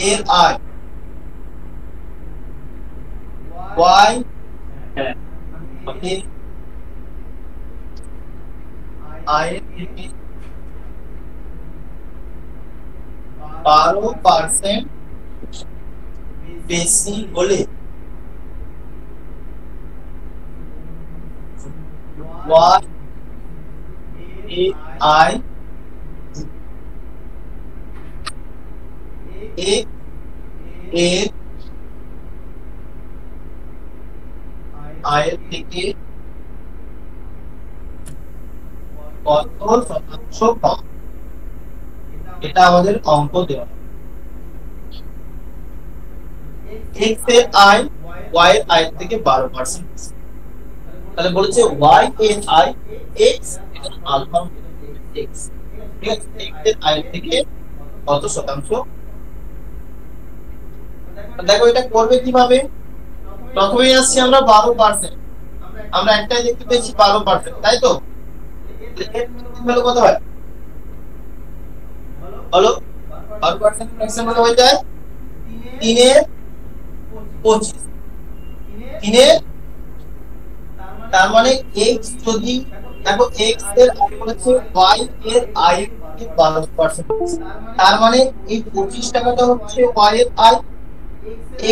এর i y এর i এর থেকে 12% বেশি হলে y এর i x এর i এর থেকে কত শতাংশ কম? এটা আমাদের অঙ্ক দেওয়া। x এর i y এর i থেকে 12%, তাহলে বলেছে y এর i x এবং আলফা x, ঠিক আছে, x এর i থেকে কত শতাংশ দেখো এটা করবে কিভাবে, প্রথমেই আসছি আমরা 12%, আমরা একটাই দেখতে পেয়েছি 12%, তাই তো? তাহলে কত হয় বলো? 12% ফ্র্যাকশন মানে হয়ে যায় 3 এর 25। 3 এর, তার মানে x যদি, দেখো x এর আই বলেছে y এর আই কে 12%, তার মানে এই 25 টাকাটা হচ্ছে y এর আই,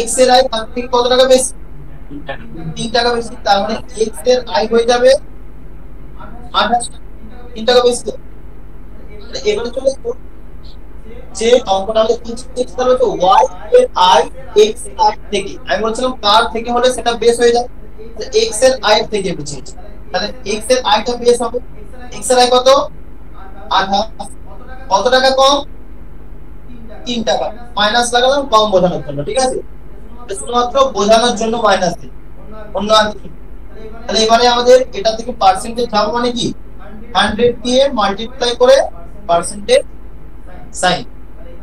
x এর আই তার থেকে কত টাকা বেশি? 3 টাকা বেশি, তার মানে x এর আই হয়ে যাবে 28 টাকা, 3 টাকা বেশি তো। এবারে চলে যে অঙ্কটা আমাদের কি চেক করতে হবে, তো y এর i x এর i থেকে, আমি বলছিলাম কার থেকে হলে সেটা বেস হয়ে যায়, x এর i থেকে বেশি, তাহলে x এর i টা বেস হবে, x এর i কত? 28, কত টাকা কম? 3 টাকা, মাইনাস লাগালাম কম বোঝানোর জন্য, ঠিক আছে? শুধুমাত্র বোঝানোর জন্য মাইনাস দিই, অন্য আর কিছু। তাহলে এবারে আমাদের এটা থেকে পার্সেন্টেজ যাবো মানে কি 100 দিয়ে মাল্টিপ্লাই করে পার্সেন্টেজ সাইন,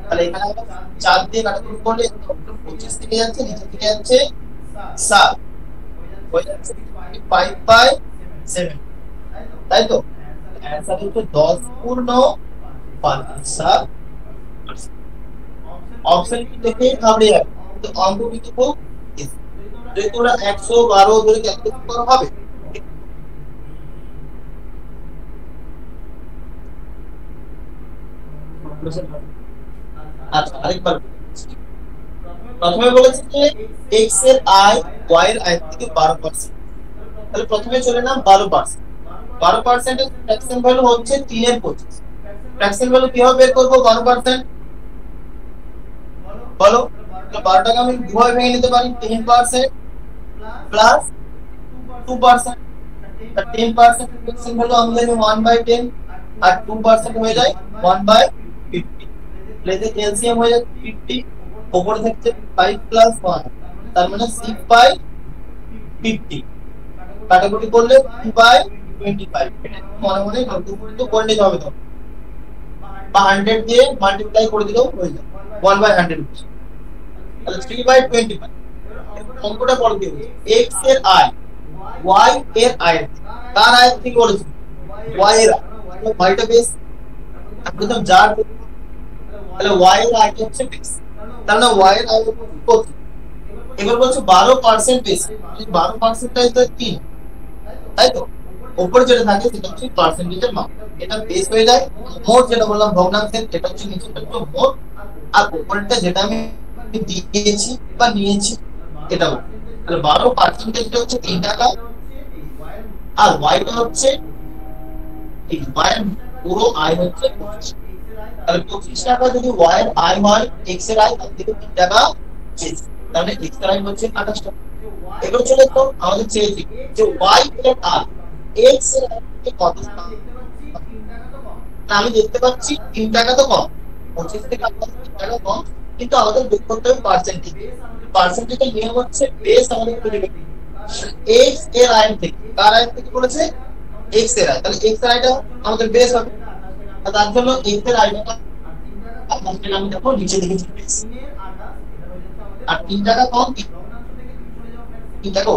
তাহলে এখানে আমরা 4 দিয়ে কাটাকুটি করলে 25 থেকে যাচ্ছে, নিচে থেকে যাচ্ছে 7, হয়ে যাচ্ছে 5/7, তাই তো? অ্যানসার হচ্ছে 10 পূর্ণ 5/7। অপশন কি দেখে ঘাবড়ে যাবে, তো অঙ্ক কিন্তু খুব easy। যদি তোমরা 112 ধরে ক্যালকুলেট করো হবে। আচ্ছা আরেকবার প্রথমে বলেছে যে x এর i y এর i থেকে 12%, তাহলে প্রথমে চলে নাম 12%, 12% এর ফ্র্যাকশন ভ্যালু হচ্ছে 3 এর 25। ফ্র্যাকশন ভ্যালু কিভাবে বের করব 12%? বলো, তো 12 টাকা আমি দুভাবে ভেঙে নিতে পারি, 10% প্লাস 2%, আর 10% ফ্র্যাকশন ভ্যালু আমি জানি 1/10, আর 2% হয়ে যায় 1/50, তাহলে এলসিএম হয়ে যায় 50, উপরে থাকছে 5 প্লাস 1, তার মানে 6/50, কাটাকুটি করলে 2/25, মনে মনে ক্যালকুলেট করে নিতে হবে, তো বা 100 দিয়ে মাল্টিপ্লাই করে দিলেও হয়ে যায় 1/100, তাহলে 3/25। অঙ্কটা পড়ে দিও, x এর i y এর i, কার i থেকে বলেছি? y এর i, y টা বেস, একদম যার, তাহলে y এর i হচ্ছে বেস, তাহলে y এর i কত? এবার বলছে 12% বেস, 12% টাই তো 3, তাই তো? উপরে যেটা থাকে সেটা হচ্ছে পার্সেন্টেজের মান, এটা বেস হয়ে যায়। মোট যেটা বললাম ভগ্নাংশের, এটা হচ্ছে নিচেরটা হচ্ছে মোট, আর উপরেরটা যেটা আমি দিয়েছি বা নিয়েছি এটা। তাহলে 12% হচ্ছে 3 টাকা, আর y টা হচ্ছে এই y এর পুরো i হচ্ছে 25, তাহলে 25 টাকা যদি y এর i হয়, x এর i তার থেকে 3 টাকা বেশি, তাহলে x এর i হচ্ছে 28 টাকা। এবার চলে তো আমাদের চেয়েছি যে y এর i x এর i থেকে কত টাকা, আমি দেখতে পাচ্ছি 3 টাকা তো কম, 25 থেকে আমাদের 3 টাকা কম, কিন্তু আমাদের বের করতে হবে পার্সেন্টেজ। পার্সেন্টেজের নিয়ম হচ্ছে বেস আমাদের খুঁজে বের করতে হবে x এর i থেকে, কার i থেকে বলেছে? x এর i, তাহলে x এর i টা আমাদের বেস হবে, আর তার জন্য x এর i টা আমাদের আমি দেখো নিচে লিখেছি বেস, আর 3 টাকা কম, 3 টাকা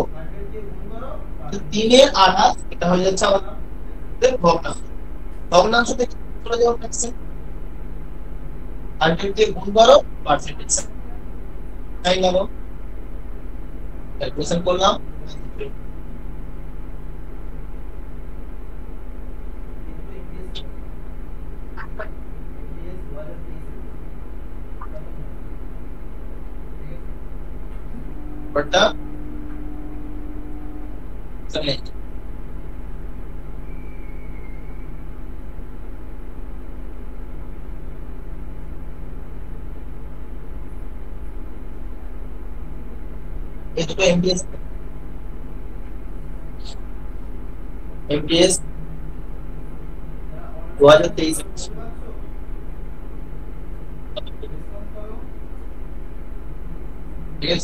3 এর 28, এটা হয়ে যাচ্ছে আমাদের ভগ্নাংশ। ভগ্নাংশ থেকে চলে যাওয়ার ফ্র্যাকশন, 100 দিয়ে গুণ করো পার্সেন্টেজ তাই লাগো, ক্যালকুলেশন করলাম, बट्टा चले ये तो एमटीएस 2023 ठीक है।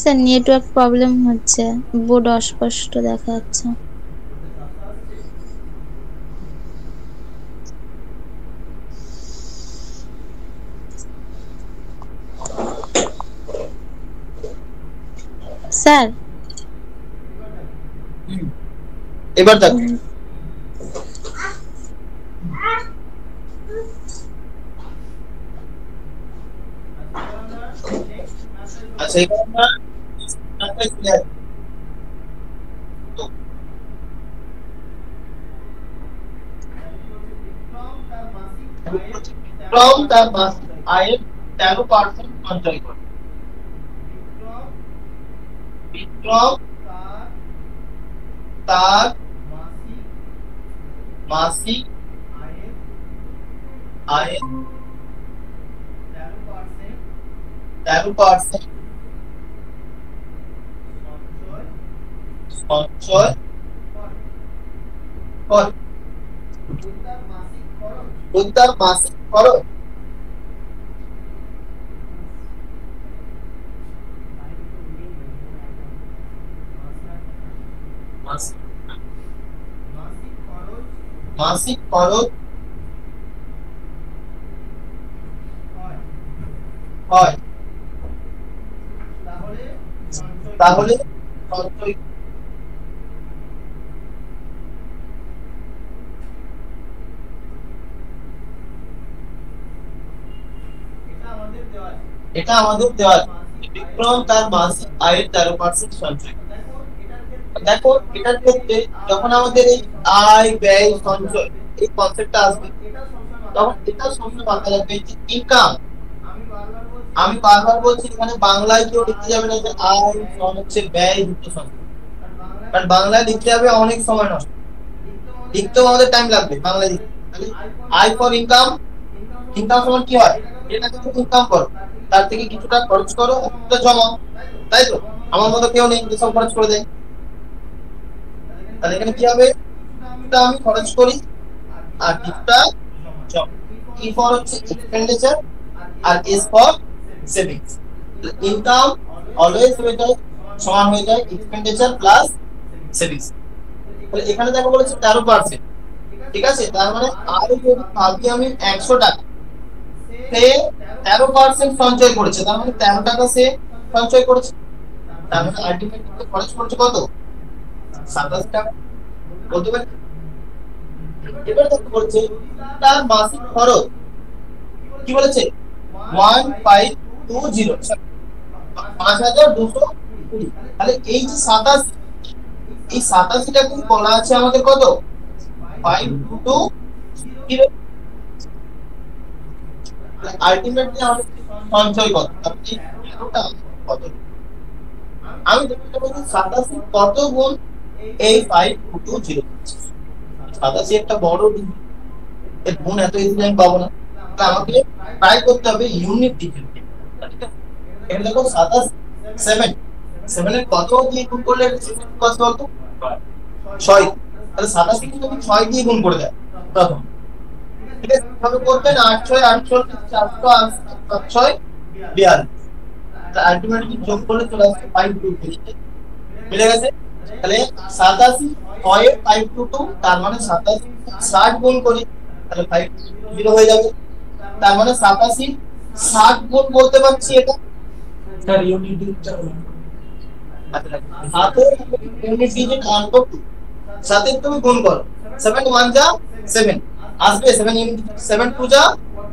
স্যার নেটওয়ার্ক প্রবলেম হচ্ছে, বোর্ড অস্পষ্ট দেখা যাচ্ছে। স্যার এবার দেখো আচ্ছা এবার আমরা ম্যাথটা ক্লিয়ার তো বিক্রম তার মাসিক আয়ের 13% সঞ্চয় করে। বিক্রম তার মাসিক আয়ের 13% সঞ্চয় করে। তার মাসিক খরচ মাসিক খরচ হয় তাহলে সঞ্চয় এটা আমাদের দেওয়া আছে। বিক্রম তার মাসিক আয়ের 13% সঞ্চয় করে। দেখো এটার ক্ষেত্রে যখন আমাদের এই আয় ব্যয় সঞ্চয় এই কনসেপ্টটা আসবে তখন এটা সবসময় মাথায় রাখবে যে ইনকাম। আমি বারবার বলছি এখানে বাংলায় কেউ লিখতে যাবে না যে আয় সমান হচ্ছে ব্যয় যুক্ত সঞ্চয়, কারণ বাংলায় লিখতে হবে অনেক সময় নষ্ট, লিখতেও আমাদের টাইম লাগবে বাংলায় লিখতে। তাহলে আয় ফর ইনকাম, ইনকাম সমান কি হয়, এটা কিন্তু ইনকাম করো তার থেকে কিছুটা খরচ করো কিছুটা জমাও, তাই তো? আমার মতো কেউ নেই যে সব খরচ করে দেয়। তাহলে এখানে কি হবে, কিছুটা আমি খরচ করি আর কিছুটা জমা। ই ফর হচ্ছে এক্সপেন্ডিচার আর S for savings. Income always হয়ে যায় সমান হয়ে যায় এক্সপেন্ডিচার প্লাস সেভিংস। তাহলে এখানে দেখো বলেছে 13%, ঠিক আছে? তার মানে আয় যদি ভাবি আমি 100 টাকা, সে 13% সঞ্চয় করেছে, তার মানে 13 টাকা সে সঞ্চয় করেছে, তার মানে আলটিমেটলি খরচ করছে কত, 27 টাকা। বলতে পারি এবার দেখো বলছে তার মাসিক খরচ কি বলেছে 1520, 5220। তাহলে এই যে 87, এই 87 টা কিন্তু বলা আছে আমাদের কত 5220। আলটিমেটলি আমাদের সঞ্চয় কত, আপনি এতটা কত, আমি দেখতে পাচ্ছি 87 কত গুণ এই 5220। 87 একটা বড় ডিগ্রি, এর গুণ এত ইজিলি আমি পাবো না, তাহলে আমাকে ট্রাই করতে হবে ইউনিট ডিগ্রি। ঠিক আছে, এখানে দেখো 7 এর কত দিয়ে গুণ করলে কত বলতো 6, তাহলে 87 কিন্তু 6 দিয়ে গুণ করে দেয় প্রথম, ঠিক আছে? ভাবে করবেন 8 6 48 406 42, আলটিমেটলি যোগ করলে চলে আসবে 522, মিলে গেছে। তাহলে 87 হয় 522, তার মানে 87 60 গুণ করি তাহলে 50 হয়ে যাবে, তার মানে 87 60 গুণ বলতে পারছি এটা স্যার ইউনিট ডিজিট। আচ্ছা হাতে ইউনিট ডিজিট আনবো, সাথে তুমি গুণ করো, 7 1 যা 7 আসবে, 7 ইউনিট 7 2 যা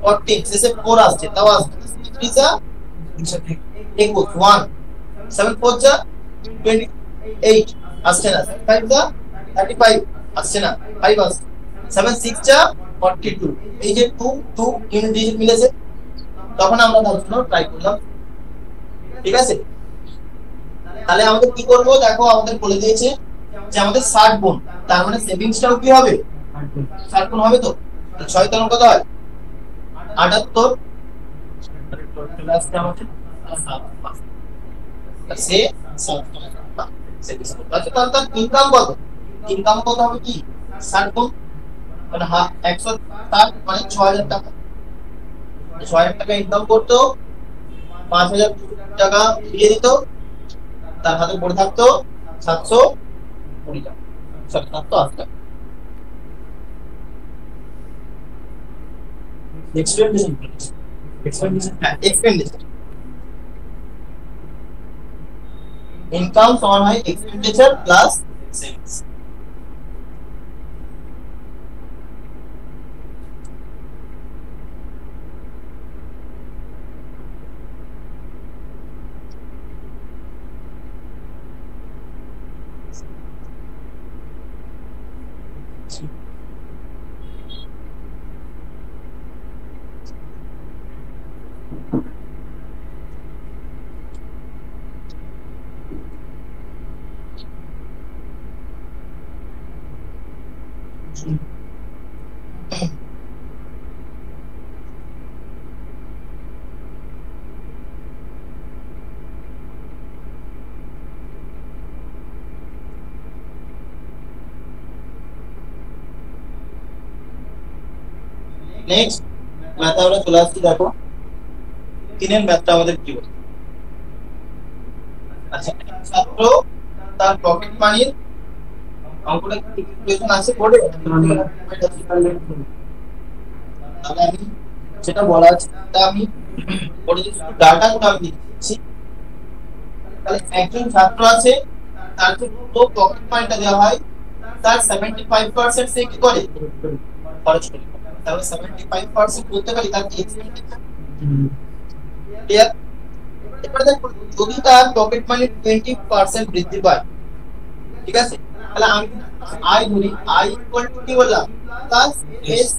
14, শেষে 4 আসছে তাও আসবে, 3 যা 21 1, 7 4 যা 28 আসছে না, 5 যা 35 আসছে না, 5 আসছে, 7 6 যা 42, এই যে 2 2 ইউনিট ডিজিট মিলেছে, তখন আমরা তার জন্য ট্রাই করলাম, ঠিক আছে? তাহলে আমাদের কি করব, দেখো আমাদের বলে দিয়েছে যে আমাদের 60 গুণ, তার মানে সেভিংসটাও কি হবে 60 গুণ হবে। তো 6 তরঙ্গ কত হয় 78, প্লাস আমাদের সে 7 সেভিংস। আচ্ছা তাহলে তার ইনকাম কত, ইনকাম কত হবে কি 60 গুণ, মানে 160 মানে 6000 টাকা, 6000 টাকা ইনকাম করতো, 5000 টাকা দিয়ে দিত, তার হাতে পড়ে থাকতো 720 টাকা, 780 টাকা। এক্সপেন্ডিচার ইনকাম সমান হয় এক্সপেন্ডিচার প্লাস সেভিংস। নেক্সট ম্যাথে আমরা চলে আসছি, দেখো তিনের ম্যাথটা আমাদের কি বলে। আচ্ছা, ছাত্র তার পকেট মানির অঙ্কটা কি ইকুয়েশন আছে বোর্ডে? তাহলে আমি যেটা বলা আছে তা আমি বোর্ডে যে ডাটাগুলো আমি দিচ্ছি, তাহলে একজন ছাত্র আছে, তার যে পুরো পকেট মানিটা দেওয়া হয় তার 75% সে কি করে খরচ করে। তাহলে 75% বলতে পারি তার এক্সপেন্ডিচার। ক্লিয়ার? এবারে দেখো যদি তার পকেট মানি 20% বৃদ্ধি পায়, ঠিক আছে, তাহলে আমি আই ধরি, আই ইকুয়াল টু কি বললাম প্লাস এস।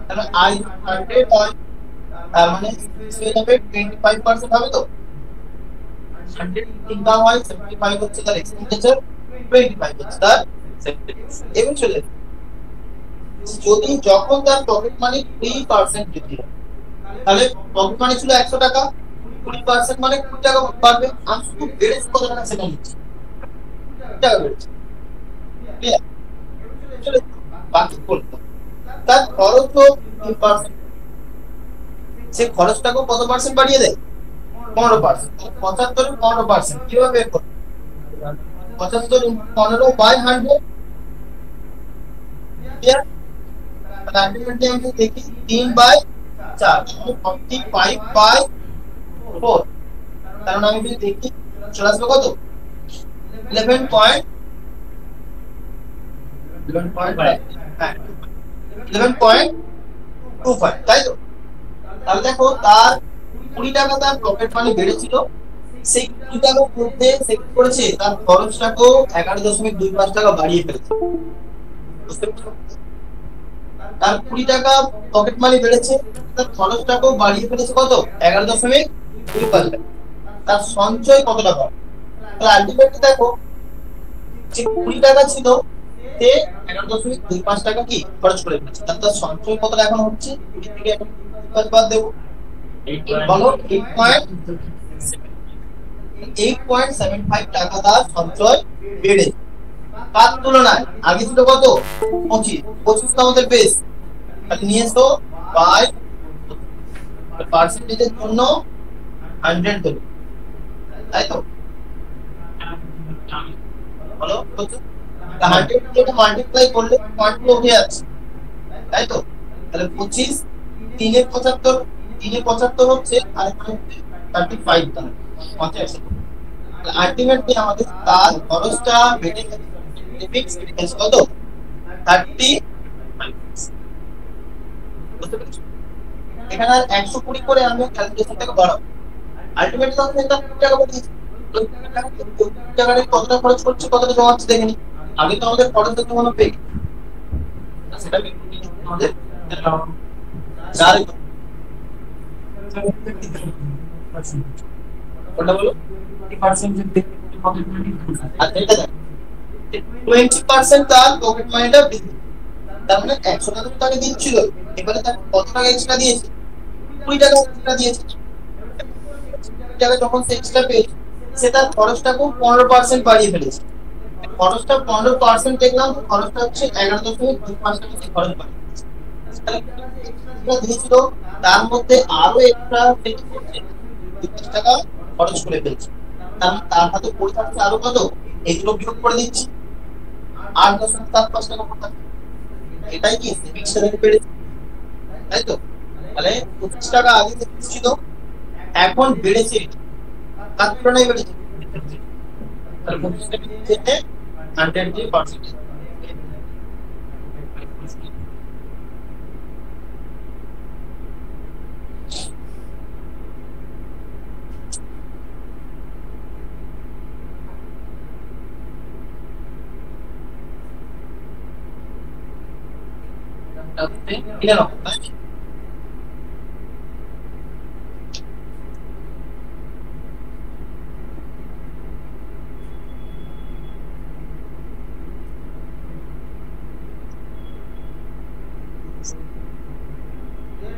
তাহলে আই 100 হয়, তার মানে সে হবে 25% হবে। তো 100 ইনকাম হয়, 75 হচ্ছে তার এক্সপেন্ডিচার, 25 হচ্ছে তার সেভিংস। এবং চলে যদি যখন তার পকেট মানি 3% বৃদ্ধি হয়, তাহলে পকেট মানি ছিল 100 টাকা, 20% মানে 20 টাকা বাড়বে। আমি শুধু বেড়েছে কত টাকা সেটা নিচ্ছি, 20 টাকা বেড়েছে। ক্লিয়ার? চলে বাকি করতে তার খরচ 3%, সে খরচটাকে কত পার্সেন্ট বাড়িয়ে দেয়? 15%। 75 এর 15% কিভাবে বের করব? 75 × 15/100। ক্লিয়ার? আলটিমেটলি আমি দেখি 3/4 45/4। কারণ আমি যদি দেখি চলে আসবে কত 11.25, তাই তো? তাহলে দেখো তার 20 টাকা তার পকেট মানি বেড়েছিল, সেই 20 টাকার মধ্যে সে কি করেছে তার খরচটাকেও 11.25 টাকা বাড়িয়ে ফেলেছে। বুঝতে পারছো? তার 20 টাকা পকেট মানি বেড়েছে, তার খরচটাকেও বাড়িয়ে ফেলেছে কত 11.25 টাকা। তার সঞ্চয় কত টাকা? তাহলে আলটিমেটলি দেখো যে 20 টাকা ছিল সে 11.25 টাকা কি খরচ করে ফেলেছে। তার সঞ্চয় কত এখন হচ্ছে 20 থেকে 25 বাদ দেবো, বলো 8.75 টাকা তার সঞ্চয় বেড়ে। কার তুলনায় আগে ছিল কত 25 তো আমাদের বেস, তাহলে নিয়ে এসো বাই পার্সেন্টেজের জন্য 100 দেবো, তাই তো? বলো বুঝছো? 100 দিয়ে মাল্টিপ্লাই করলে পয়েন্ট উঠে যাচ্ছে, তাই তো? তাহলে 25 3 এ 75, 3 এ 75 হচ্ছে আর এখানে হচ্ছে 35 টাকা 50। আলটিমেটলি আমাদের তার খরচটা বেড়ে গেছে, ফিক্সড বেড়ে কত 35। বুঝতে পেরেছো? এখানে আর 120 করে আমি ক্যালকুলেশনটাকে বাড়াবো। আলটিমেটলি আমাদের এটা 20 টাকা বেড়েছে, 20 টাকায় কতটা খরচ করছে কতটা জমাচ্ছে দেখে নি। আগে তো আমাদের খরচ দেখতে মনে পেয়ে সেটা আমাদের যার কোনটা বলো 20% তার পকেট মানিটা বৃদ্ধি, তার মানে 100 টাকা তাকে দিচ্ছিল, এবারে তার কত টাকা এক্সট্রা দিয়েছে 20 টাকা এক্সট্রা দিয়েছে। 20 টাকা যখন সে এক্সট্রা পেয়েছে সে তার খরচটাকেও 15% বাড়িয়ে ফেলেছে। খরচটা 15% দেখলাম, খরচটা হচ্ছে 11.25 টাকা সে খরচ বাড়িয়েছে। তাহলে দিয়েছিল তার মধ্যে আরো এক্সট্রা 20 টাকা খরচ করে ফেলছে, তার হাতে পড়ে থাকছে আরো কত, এইগুলো বিয়োগ করে দিচ্ছি 8.75 টাকা পড়ে থাকছে। এটাই কি সেভিংস রেট বেড়েছে, তাই তো? তাহলে 25 টাকা আগে থেকে ছিল এখন বেড়েছে, কার তুলনায় বেড়েছে আর 25 থেকে 100 দিয়ে পার্সেন্টেজ।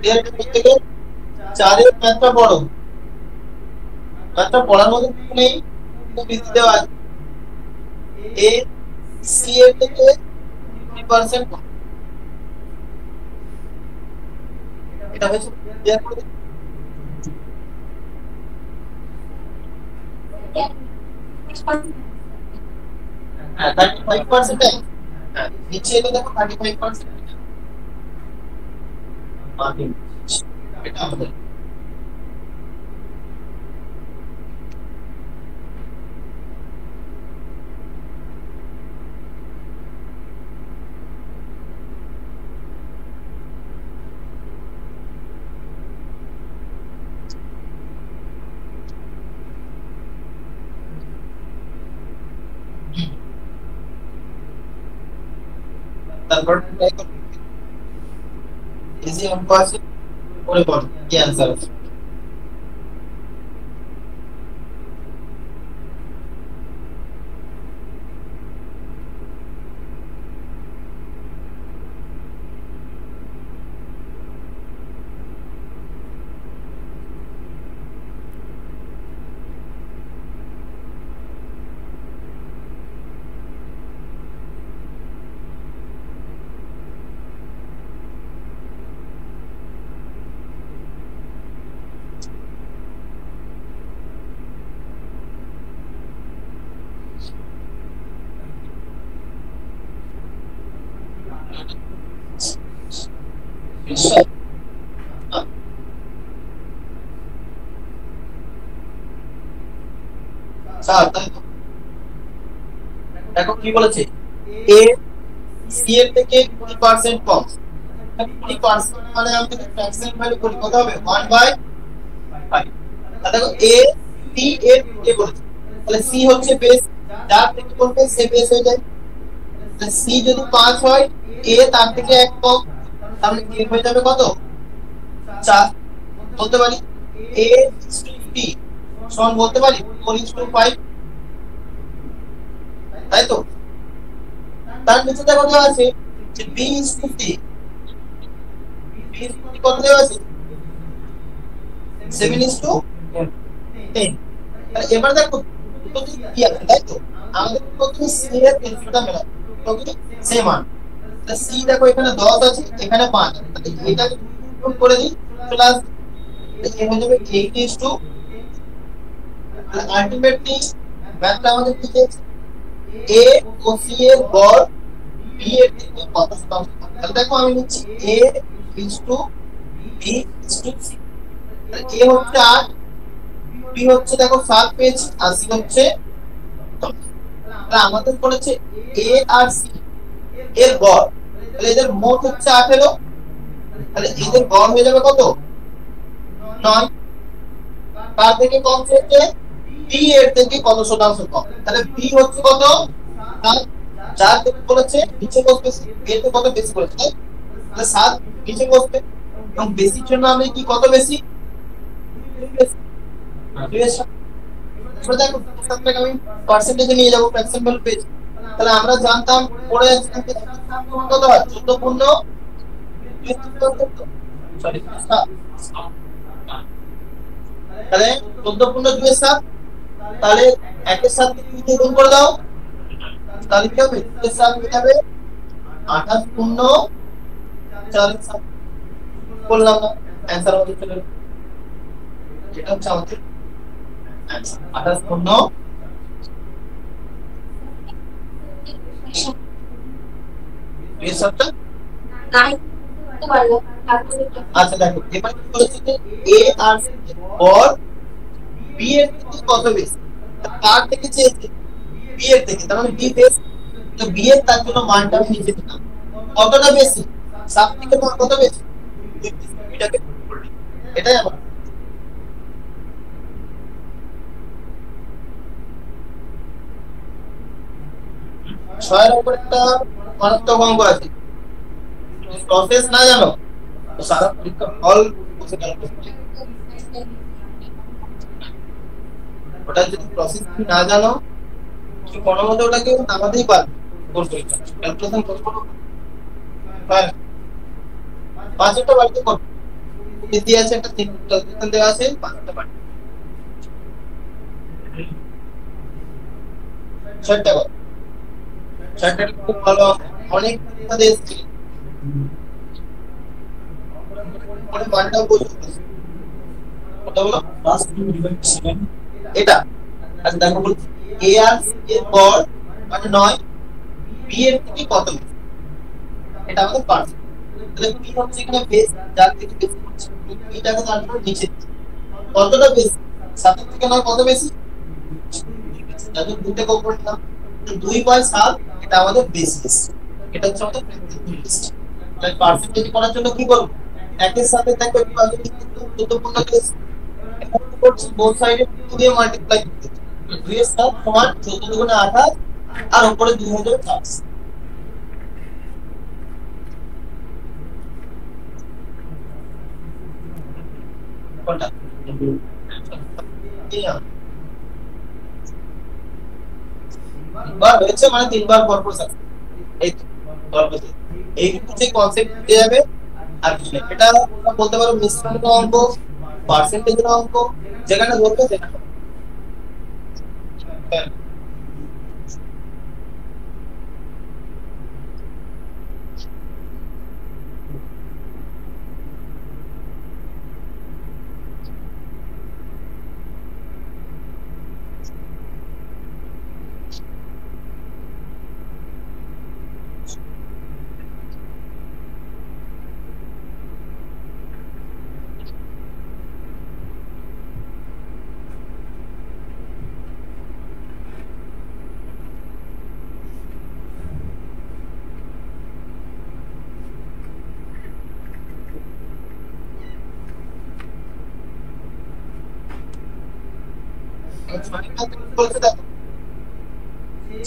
ঠিক আছে, প্রত্যেকে চারের ম্যাথটা বড়, ম্যাথটা পড়ার মধ্যে কিছু নেই, বৃদ্ধি দেওয়া আছে এ সি এর থেকে 3% এটা হয়েছে ক্লিয়ার করে দিন। হ্যাঁ 35%, হ্যাঁ নিচে এটা দেখো 35%, এটা আমাদের তারপর ইজি অঙ্ক আছে পরে বল কি অ্যানসার আছে। দেখো কি বলেছে এ সি এর থেকে 20% কম, 20% মানে আমি যদি ফ্র্যাকশন ভ্যালু করি কত হবে 1/5। আর দেখো এ সি এর থেকে বলেছে তাহলে সি হচ্ছে বেস, যার থেকে বলবে সে বেস হয়ে যায়, তাহলে সি যদি 5 হয় এ তার থেকে 1 কম, তাহলে এ হয়ে যাবে কত 4। বলতে পারি a b সমান বলতে পারি 4:5, তাই তো। তার নিচে দেখো দেওয়া আছে যে b is 50, b is 50 কত দেওয়া আছে 7:10। তাহলে এবার দেখো দুটো দিক কি আছে তাই তো, আমাদের প্রথমে c এর প্রিন্সিপালটা মেলাবো, তো কি সেম মান, তাহলে c দেখো এখানে 10 আছে এখানে 5, তাহলে এটাকে গুণ করে দিই প্লাস এ হয়ে যাবে 8:2। আলটিমেটলি ম্যাথটা আমাদের কি চেয়েছে a ও c এর গড় b এর থেকে কত শতাংশ, তাহলে দেখো আমি নিচ্ছি a is to b is to c, তাহলে a হচ্ছে 8, b হচ্ছে দেখো 7 পেয়েছি আর c হচ্ছে 10। তাহলে আমাদের বলেছে a আর c এর গড়, তাহলে এদের মোট হচ্ছে 18, তাহলে এদের গড় হয়ে যাবে কত 9। তার থেকে কম হচ্ছে b এর থেকে কত শতাংশ কম, তাহলে b হচ্ছে কত 7, যার থেকে বলেছে নিচে বসবে a তে কত বেশি বলেছে তাহলে 7 নিচে বসবে, এবং বেশির জন্য আমি কি কত বেশি 2 এর সাথে। এবার দেখো সাবট্রাক্ট আমি পার্সেন্টেজে নিয়ে যাব ফ্র্যাকশন ভ্যালু পেজ, তাহলে আমরা জানতাম পড়ে আসছিলাম যে কত হয় 14 সরি তাহলে 14 তাহলে 1 এর সাথে 2 দিয়ে গুণ করে দাও, তাহলে কি হবে 2 এর সাথে হয়ে যাবে 28 4 এর সাথে করলাম না অ্যানসার আমাদের চলে এলো, এটা হচ্ছে আমাদের অ্যানসার 28 এর সাথে। আচ্ছা দেখো এবার কি বলেছে যে a আর c এর গড় b এর থেকে কত বেশি, তার থেকে চেয়েছে b বি এর থেকে, তার মানে বি বেশি, তো বি এর তার জন্য মানটা আমি নিচে দিলাম। কতটা বেশি? সাব থেকে মান কত বেশি? বিটাকে এটাই আমার। ছয়ের উপর একটা মারাত্মক অঙ্ক আছে, প্রসেস না জানো তো সারা পরীক্ষা ফল বসে গেল। ওটা যদি প্রসেস না জানো কি কোনো মতে ওটাকে নামাতেই পারবে, করবে ক্যালকুলেশন করবো। হ্যাঁ, পাঁচটা বাড়িতে করো, দিদি আছে একটা ক্যালকুলেশন দেওয়া আছে, পাঁচটা বাড়ি ছয়টা করো। ছয়টা খুব ভালো, অনেক এসেছে পরে মানটাও বুঝতে ওটা হলো এটা। আর দেখো বলছি এ আর সি এর পর মানে 9 বি এর থেকে কত বেশি, এটা আমাদের পার্সেন্ট। তাহলে বি হচ্ছে এখানে বেস, যার থেকে বেশি হচ্ছে এটাকে তারপর নিচে কতটা বেশি, 7 থেকে 9 কত বেশি, তাহলে 2 থেকে উপরে নিলাম 2/7, এটা আমাদের বেসিস, এটা হচ্ছে আমাদের বেসিস। তাহলে পার্সেন্টেজ করার জন্য কি করব, একের সাথে দেখো একটু আগে কিন্তু গুরুত্বপূর্ণ কেস করছি, বোথ সাইডে 2 দিয়ে মাল্টিপ্লাই করতে, 2 এর 7 সমান 14 দুগুণে 28 আর উপরে 2024 কোনটা তিনবার হয়েছে মানে তিনবার পরপর সাকসেস, এই তো পরপর এই যে কনসেপ্ট দিয়ে যাবে। আর কিছু না, এটা বলতে পারো মিশ্রণের অঙ্ক, পার্সেন্টেজের অঙ্ক, যেখানে বলবে সেখানে।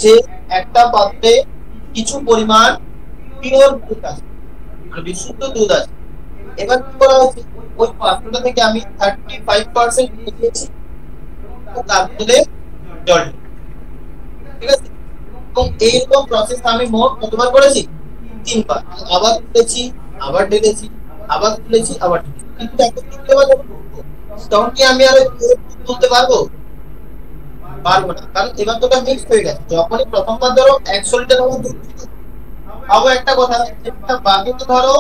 যে একটা পাত্রে কিছু পরিমাণ পিওর দুধ আছে, মানে বিশুদ্ধ দুধ আছে। এবার কি করা হয়েছে, ওই পাত্রটা থেকে আমি 35% নিয়েছি তার মধ্যে জল, ঠিক আছে। এবং এইরকম প্রসেস আমি মোট কতবার করেছি, 3বার। আবার তুলেছি, আবার ঢেলেছি, আবার তুলেছি, আবার ঢেলেছি। কিন্তু একটা দ্বিতীয়বার তখন কি আমি আর তুলতে পারবো? পারবো না, কারণ এবার তো মিক্স হয়ে গেছে। যখনই প্রথমবার ধরো 100 লিটার দুধ ছিল, আবার একটা কথা, একটা বাকি তো ধরো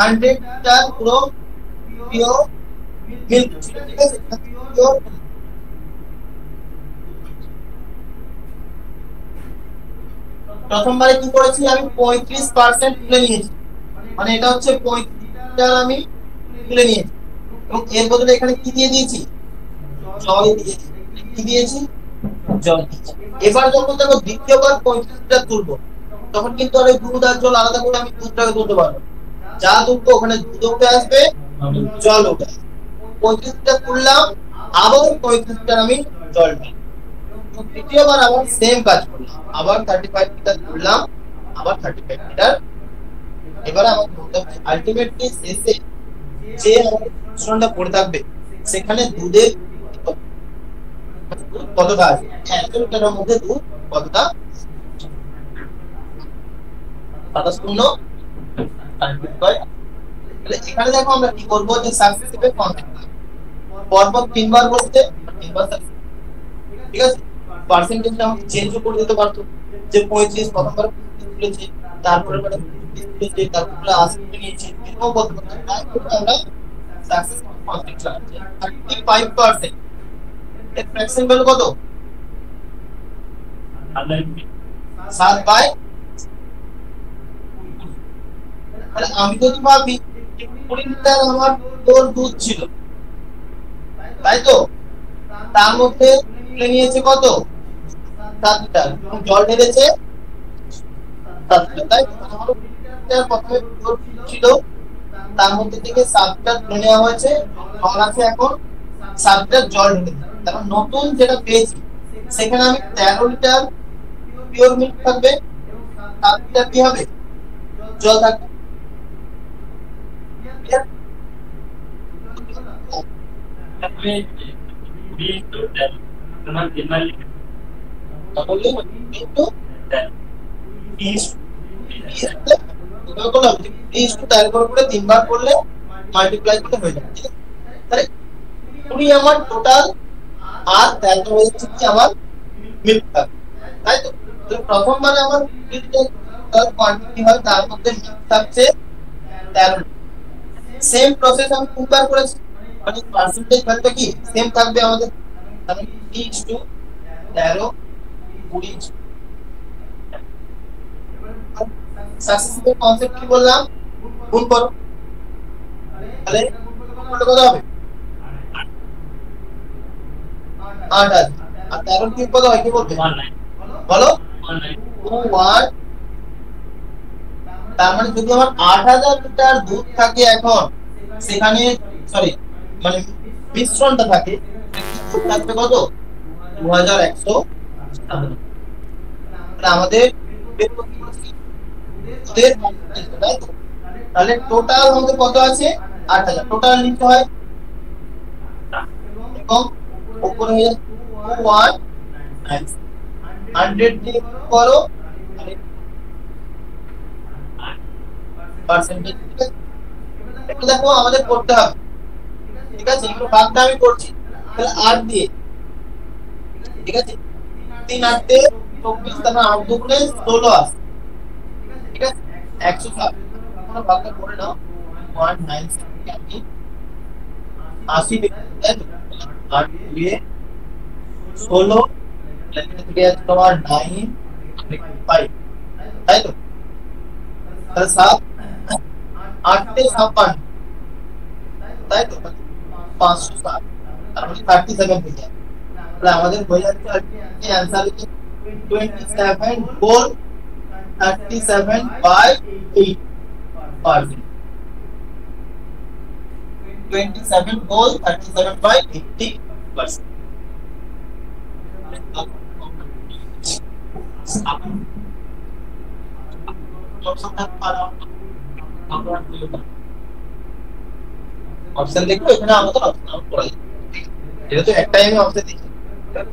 100 লিটার পুরো পিওর মিল্ক ছিল, ঠিক আছে। প্রথমবারে কি করেছি, আমি 35% তুলে নিয়েছি, মানে এটা হচ্ছে 35 লিটার আমি তুলে নিয়েছি। এবং এর বদলে এখানে কি দিয়ে দিয়েছি, জল দিয়েছি। কি দিয়েছি, জল দিয়েছি। এবার যখন দেখো দ্বিতীয়বার 35 লিটার তুলবো, তখন কিন্তু আর দুধ আর জল আলাদা করে আমি দুধটাকে তুলতে পারবো, যা তুলবো ওখানে দুধ উঠে আসবে, জল উঠে আসবে। 35 লিটার তুললাম, আবার 35 লিটার আমি জল দিই। তৃতীয়বার আবার সেম কাজ করলাম, আবার 35 লিটার তুললাম, আবার 35 লিটার। এবারে আমার বলতে হবে আলটিমেটলি শেষে যে মিশ্রণটা পড়ে থাকবে সেখানে দুধের কতটা আছে, 100 লিটারের মধ্যে দুধ কতটা, 27 তাহলে এখানে দেখো আমরা কি করব, যে সাকসেসিভ এর কনসেপ্ট পরপর 3বার বলতে 3বার সাকসেস, ঠিক আছে। পার্সেন্টেজটা আমি চেঞ্জ করে দিতে পারতো, যে 35 প্রথমবার তুলেছি, তারপরে মানে 30 তুলেছি, তারপরে 80 নিয়েছি, এরকম বলতে পারতো। তাই আমরা সাকসেস কনসেপ্ট চাচ্ছি 35%। এর ফ্র্যাকশন ভ্যালু কত, 7/, তাহলে আমি যদি ভাবি 20 লিটার আমার তোর দুধ ছিল, তাই তো, তার মধ্যে তুলে নিয়েছে কত, 7 লিটার জল ঢেলেছে 7 লিটার, তাই প্রথমে ছিল তার মধ্যে থেকে 7 লিটার তুলে নেওয়া হয়েছে, জল আছে এখন 7 লিটার জল ঢেলেছে। তারপর নতুন যেটা পেয়েছি সেখানে আমি 13 লিটার পিওর মিল্ক থাকবে, 7 লিটার কি হবে জল থাকবে। তিনবার করলে মাল্টিপ্লাই করলে হয়ে যাবে, ঠিক আছে? তাহলে 20 আমার টোটাল আর 13 হয়ে যাচ্ছে কি আমার মিল্ক থাকবে, তাই তো? প্রথমবারে আমার মিল্কের কোয়ান্টিটি হয়, তার মধ্যে মিল্ক থাকছে 13। সেম প্রসেস আমি তিনবার করেছি, মানে পার্সেন্টেজ ভ্যালুটা কি সেম থাকবে আমাদের, তাহলে 3:13 20। সাকসেসফুল কনসেপ্ট কি বললাম, গুণ করো, তাহলে কত হবে 8,000 আর 13 কি কত হয় কি বলবে বলো 1। তার মানে যদি আমার 8,000 লিটার দুধ থাকে এখন, সেখানে সরি মানে মিশ্রণটা থাকে থাকবে কত 2100। আমাদের তাহলে টোটাল আমাদের কত আছে 8,000, টোটাল লিখতে হয় এবং উপরে হয়ে যাচ্ছে 100 দিয়ে করো পার্সেন্টেজ, এটা দেখো আমাদের করতে হবে, ঠিক আছে? এগুলো ভাগটা আমি করছি তাহলে 8 দিয়ে, ঠিক আছে? 3 8 দিয়ে 24, তারপর 8 দুগুণে 16 আসে, ঠিক আছে? 107 তোমরা ভাগটা করে নাও 197 80 তাই তো? 8 দিয়ে 16 থেকে তোমার 9 5 তাই তো? তাহলে 7 8 তে 56 তাই তো? 507 তার মানে 37 হয়ে যায়। তাহলে আমাদের হয়ে যাচ্ছে आंसर হচ্ছে 27 হোল 37/8%। 27 হোল 37/80%। অপশন দেখো এখানে আমাদের অপশন আউট করা যায়, এটা তো একটাই আমি অপশন দেখি,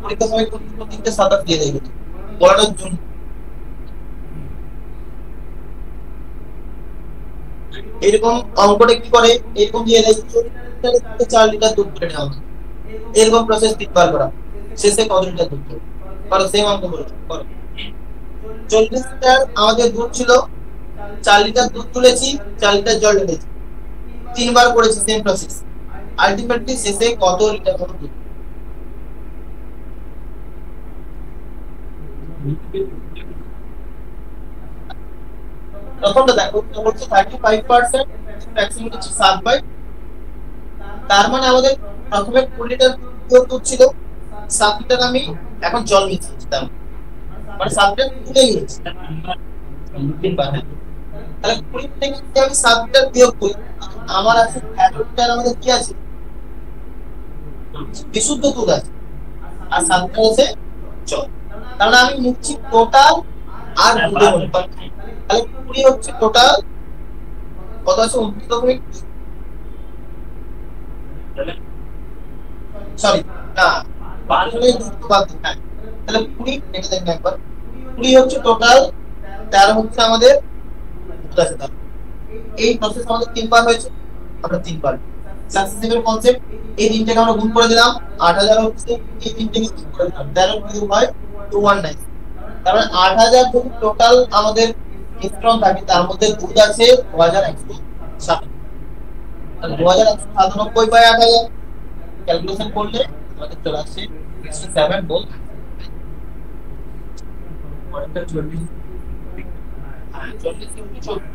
পরীক্ষার সময় তিনটে 27 দিয়ে দেয় বলানোর জন্য। এরকম অঙ্কটা কি করে, এরকম দিয়ে দেয় 4 লিটার দুধ করে নেওয়া হবে, এরকম প্রসেস তিনবার করা, শেষে কত লিটার দুধ করো সেম অঙ্ক করো। 40 লিটার আমাদের দুধ ছিল, 4 লিটার দুধ তুলেছি, 4 লিটার জল ঢেলেছি, তিনবার করেছি সেম প্রসেস, আলটিমেটলি শেষে কত লিটার করে দুধ। প্রথমটা দেখো হচ্ছে 35%, ম্যাক্সিমাম হচ্ছে 7/, তার মানে আমাদের প্রথমে 20 লিটার দুধ ছিল, 7 লিটার আমি এখন জল মিশিয়ে দিতাম, মানে 7 লিটার তুলে গেছি তিনবার। তাহলে 20 থেকে যদি আমি 7 লিটার বিয়োগ করি, আমার আছে 13 লিটার আমাদের কি আছে বিশুদ্ধ দুধ আছে, আর 7 লিটার আছে জল। তাহলে আমি নিচ্ছি টোটাল আর দুধের অনুপাত, তাহলে 20 হচ্ছে টোটাল কত আছে 29, সরি না 12 দুধ বাদ দিই, তাহলে 20 এটা দেখেন একবার 20 হচ্ছে টোটাল, 13 হচ্ছে আমাদের দুধ আছে। এই প্রসেস আমাদের তিনবার হয়েছে, আমরা তিনবার সাকসেসিভ কনসেপ্ট এই তিনটাকে আমরা গুণ করে দিলাম, 8000 হচ্ছে এই তিনটাকে গুণ করে দিলাম, 13 কিউব হয় 219। তারপরে 8000 যদি টোটাল আমাদের মিশ্রণ থাকে, তার মধ্যে দুধ আছে 2107, তাহলে 2197/8000 ক্যালকুলেশন করলে আমাদের চলে আসছে 67 বল। পরেরটা 40 40 ইনটু 40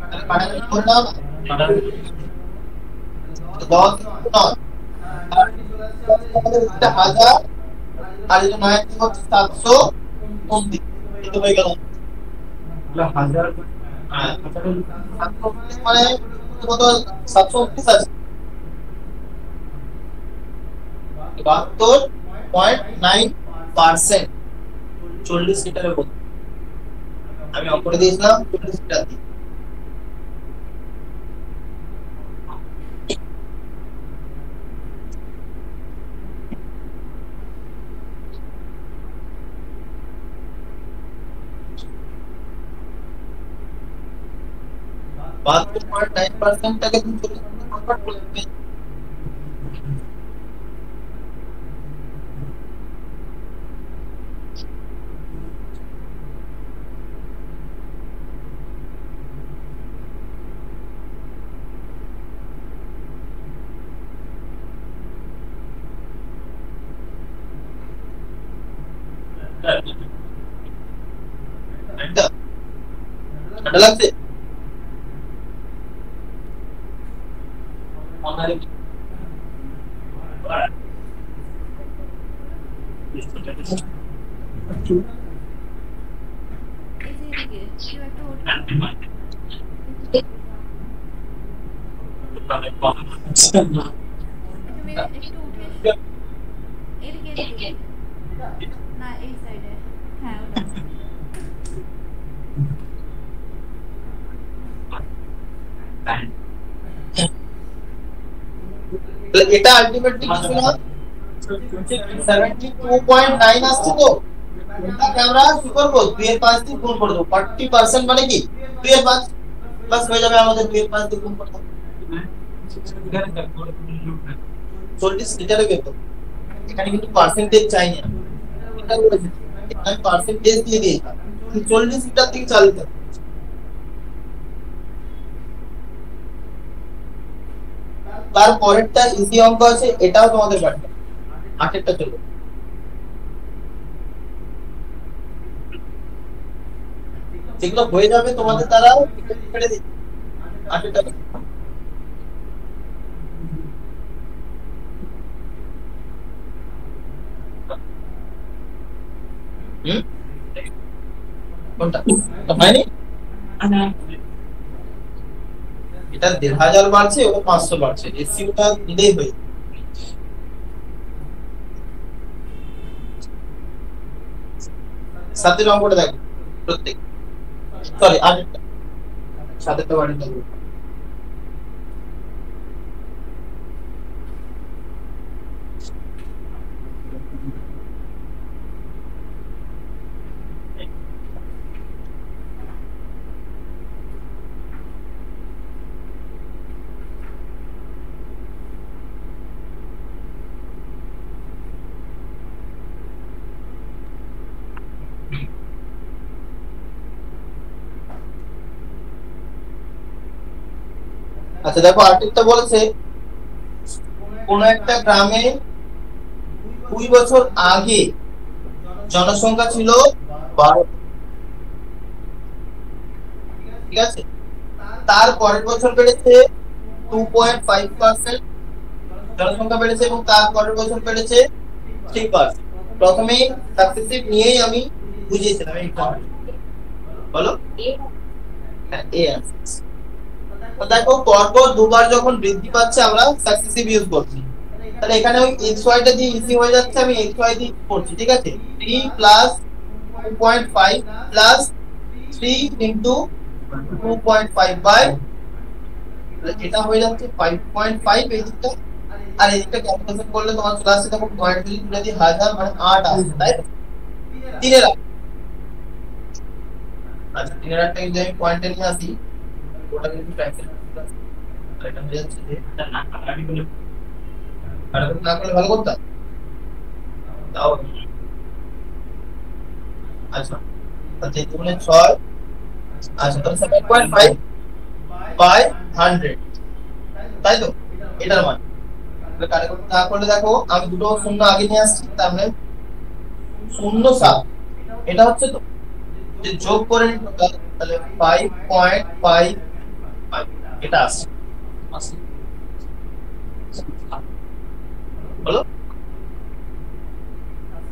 তাহলে কাটাকাটি করে নাও, 10 ইনটু 9 আমাদের 1000 আর এটা 9 থেকে হচ্ছে 729, এটা হয়ে গেল হাজার। মানে কত 729 আছে 72.9%, 40 লিটারের বোতল আমি অফ করে দিয়েছিলাম 40 লিটার দিয়ে। বাহাত্তর পয়েন্ট 9% টাকে তুমি 40 কনভার্ট করলে ঠান্ডা লাগছে। এটা আলটিমেটলি কিছু না 72.9 আসছে তো এটাকে আমরা কি করব 2 এর 5 দিয়ে গুণ করে দেব 40% মানে কি 2 এর 5 প্লাস হয়ে যাবে আমাদের 2 এর 5 দিয়ে গুণ করতে 40 লিটারে বের করব। এখানে কিন্তু পার্সেন্টেজ চাই না, এটা বলেছি এখানে পার্সেন্টেজ দিয়ে দিই 40 লিটার থেকে চালু করতে। তার পরেরটা ইজি অঙ্ক আছে, এটাও তোমাদের পারবে 8 এরটা চলো যেগুলো হয়ে যাবে তোমাদের দ্বারাও ছেড়ে দিই 8 এরটা কোনটা হয়নি এটা 1500 বাড়ছে ও 500 বাড়ছে রেশিওটা দিলেই হয়ে সাথে অঙ্কটা দেখো প্রত্যেক সরি আরেকটা সাথে তো বাড়ি দেবো আচ্ছা দেখো আর্টিকটা বলেছে কোন একটা গ্রামে 2 বছর আগে জনসংখ্যা ছিল 12, ঠিক আছে, তার পরের বছর বেড়েছে 2.5%, জনসংখ্যা বেড়েছে এবং তার পরের বছর বেড়েছে 3%। প্রথমে সাকসেসিভ নিয়েই আমি বুঝিয়েছিলাম এই বলো হ্যাঁ এ আছে। তো দেখো পরপর দুবার যখন বৃদ্ধি পাচ্ছে আমরা সাকসেসিভ ইউজ করছি, তাহলে এখানে ওই xy টা দিয়ে ইজি হয়ে যাচ্ছে, আমি xy দিয়ে করছি, ঠিক আছে 3 প্লাস 2.5 প্লাস 3 ইনটু 2.5 বাই এটা হয়ে যাচ্ছে 5.5 এই দিকটা, আর এই দিকটা ক্যালকুলেশন করলে তোমার চলে আসছে দেখো পয়েন্ট গুলি তুলে দিই 1000 মানে 8 আসছে, তাই তো 3 এর আচ্ছা 3 এর একটা যদি আমি পয়েন্টে নিয়ে আসি ওটা কিন্তু ক্যান্সেল আর এটা হয়ে যাচ্ছে যে আর না করলে ভালো করতাম তাও আচ্ছা তাহলে তুমি 6 আচ্ছা তাহলে 7.5 বাই 100 তাই তো এটার মান তাহলে কারেক্ট না করলে দেখো আমি দুটো শূন্য আগে নিয়ে আসছি, তার মানে 07 এটা হচ্ছে তো যে যোগ করে নিই তাহলে 5.5 এটা আসছে বলো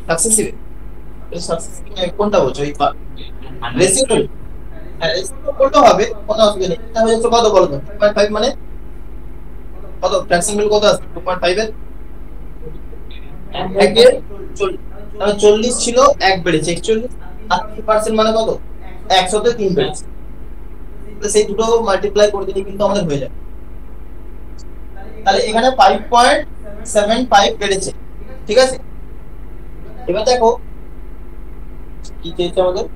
সাকসেসিভ সাকসেসিভ কোনটা বলছো এই রেসিপ্রোকাল? হ্যাঁ রেসিপ্রোকালটা হবে, কোনো অসুবিধা নেই। এটা হয়ে যাচ্ছে কত বলো তো 2.5 মানে কত ফ্র্যাকশন ভ্যালু কত আছে 2.5 এর একের 40, তাহলে 40 ছিল 1 বেড়েছে 41 আর 3% মানে কত 100 তে 3 বেড়েছে। তো সেই দুটো মাল্টিপ্লাই করে দিলে কিন্তু আমাদের হয়ে যাবে। তাহলে এখানে 5.75 বেড়েছে, ঠিক আছে। এবার দেখো কি চেয়েছে আমাদের,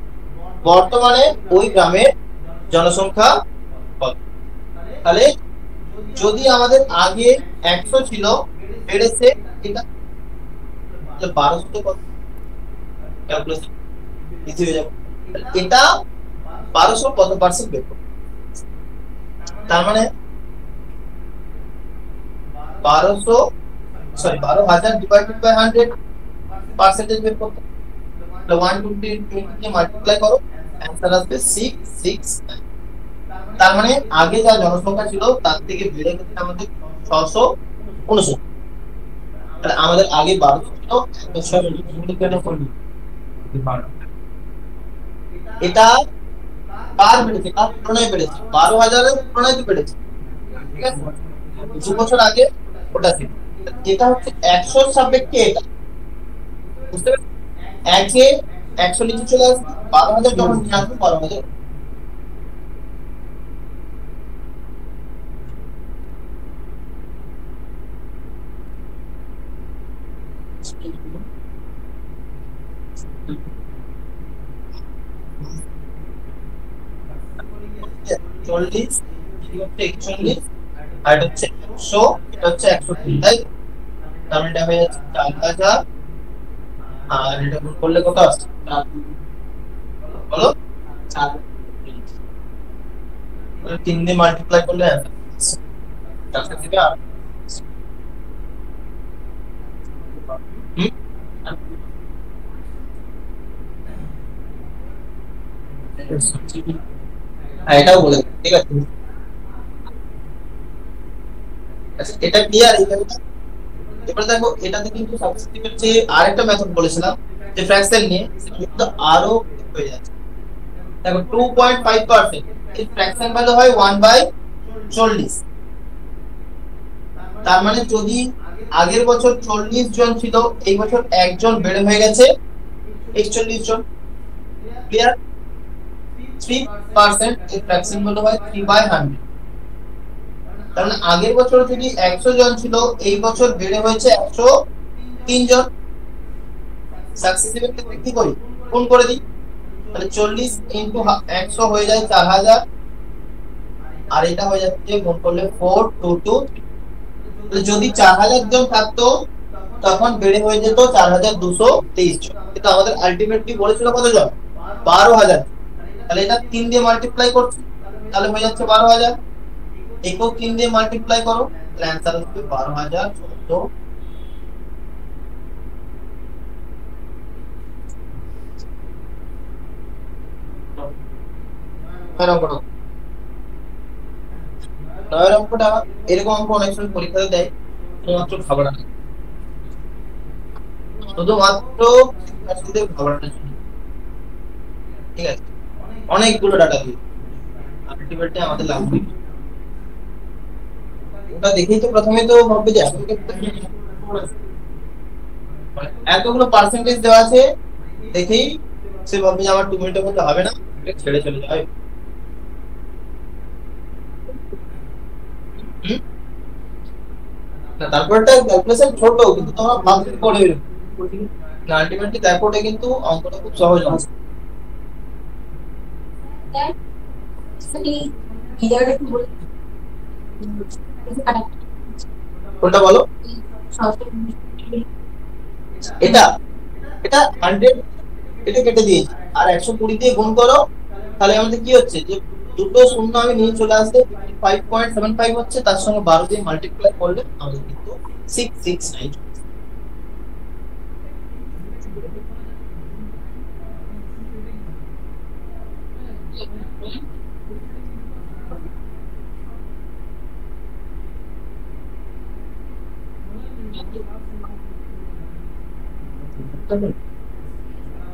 বর্তমানে ওই গ্রামের জনসংখ্যা কত। তাহলে যদি আমাদের আগে 100 ছিল বেড়েছে এটা 1200 তে কত ক্যালকুলেশন ইজি হয়ে যাবে। এটা 1200 কত পার্সেন্ট বের করব, তার মানে 1200 সরি 12000 ডিভাইডেড বাই 100 পার্সেন্টেজ বের করতে। তাহলে 120 কে মাল্টিপ্লাই করো, অ্যানসার আসবে 669। তার মানে আগে যা জনসংখ্যা ছিল তার থেকে বেড়ে গেছে আমাদের 669। তাহলে আমাদের আগে 1200 ছিল, এটা কার বেড়েছে, কার তুলনায় বেড়েছে 12,000 এর তুলনায় তো বেড়েছে, ঠিক আছে। 2 বছর আগে ওটা ছিল, এটা হচ্ছে 100 এর সাপেক্ষে এটা, বুঝতে পেরেছো। একে 100 নিচে চলে আসবে, 12,000 যখন নিয়ে আসবে 12,000। চল্লিশ, এটা হচ্ছে 41, আর এটা হচ্ছে 100, এটা হচ্ছে 103, তাই তো? তার মানে এটা হয়ে যাচ্ছে 4,000, আর এটা গুণ করলে কত আসছে বলো 4, 3 দিয়ে মাল্টিপ্লাই করলে অ্যান্সার থেকে এটাও বলে দেব, ঠিক আছে। আচ্ছা এটা ক্লিয়ার এই জায়গাটা। এবার দেখো এটাতে কিন্তু সাবস্টিটিউটের যে আরেকটা মেথড বলেছিলাম যে ফ্র্যাকশন নিয়ে, সেটা কিন্তু আরো হয়ে যাচ্ছে। দেখো 2.5% এর ফ্র্যাকশন ভ্যালু হয় 1/40। তার মানে যদি আগের বছর 40 জন ছিল, এই বছর একজন বেড়ে হয়ে গেছে 41 জন, ক্লিয়ার। 3% এর ফ্র্যাকশন ভ্যালু হয় 3/100। তার মানে আগের বছর যদি 100 জন ছিল, এই বছর বেড়ে হয়েছে 103 জন। সাকসেসিভের ক্ষেত্রে কি করি, গুণ করে দিই। তাহলে 40 ইনটু 100 হয়ে যায় 4000, আর এটা হয়ে যাচ্ছে গুণ করলে 422। তাহলে যদি 4000 জন থাকতো তখন বেড়ে হয়ে যেত 4223 জন, কিন্তু আমাদের আলটিমেটলি বলেছিল কত জন 12000। তাহলে এটা 3 দিয়ে মাল্টিপ্লাই করছি, তাহলে হয়ে যাচ্ছে 12000। একেও 3 দিয়ে মাল্টিপ্লাই করো, তাহলে অ্যানসার আসবে 12014। নয়ের অঙ্কটা এরকম অঙ্ক অনেক সময় পরীক্ষাতে দেয়, শুধুমাত্র খাবার না, শুধুমাত্র খাবারটা, ঠিক আছে। অনেকগুলো ডাটা দিয়ে আলটিমেটলি আমাদের লাভ হবে। ওটা দেখেই তো প্রথমে তো ভাববে যে এতগুলো পার্সেন্টেজ দেওয়া আছে, দেখেই সে ভাববে যে আমার 2 মিনিটের মধ্যে হবে না, ছেড়ে চলে যাবে। না তারপরটা ক্যালকুলেশন ছোট, কিন্তু তোমরা ভাবতে করে না, আলটিমেটলি তারপরে কিন্তু অঙ্কটা খুব সহজ আছে। কোনটা বলো, এটা এটা 100, এটা কেটে দিয়েছি, আর 120 দিয়ে গুণ করো, তাহলে আমাদের কি হচ্ছে যে দুটো শূন্য আমি নিয়ে চলে আসতে 5.75 হচ্ছে, তার সঙ্গে 12 দিয়ে মাল্টিপ্লাই করলে আমাদের কিন্তু 669।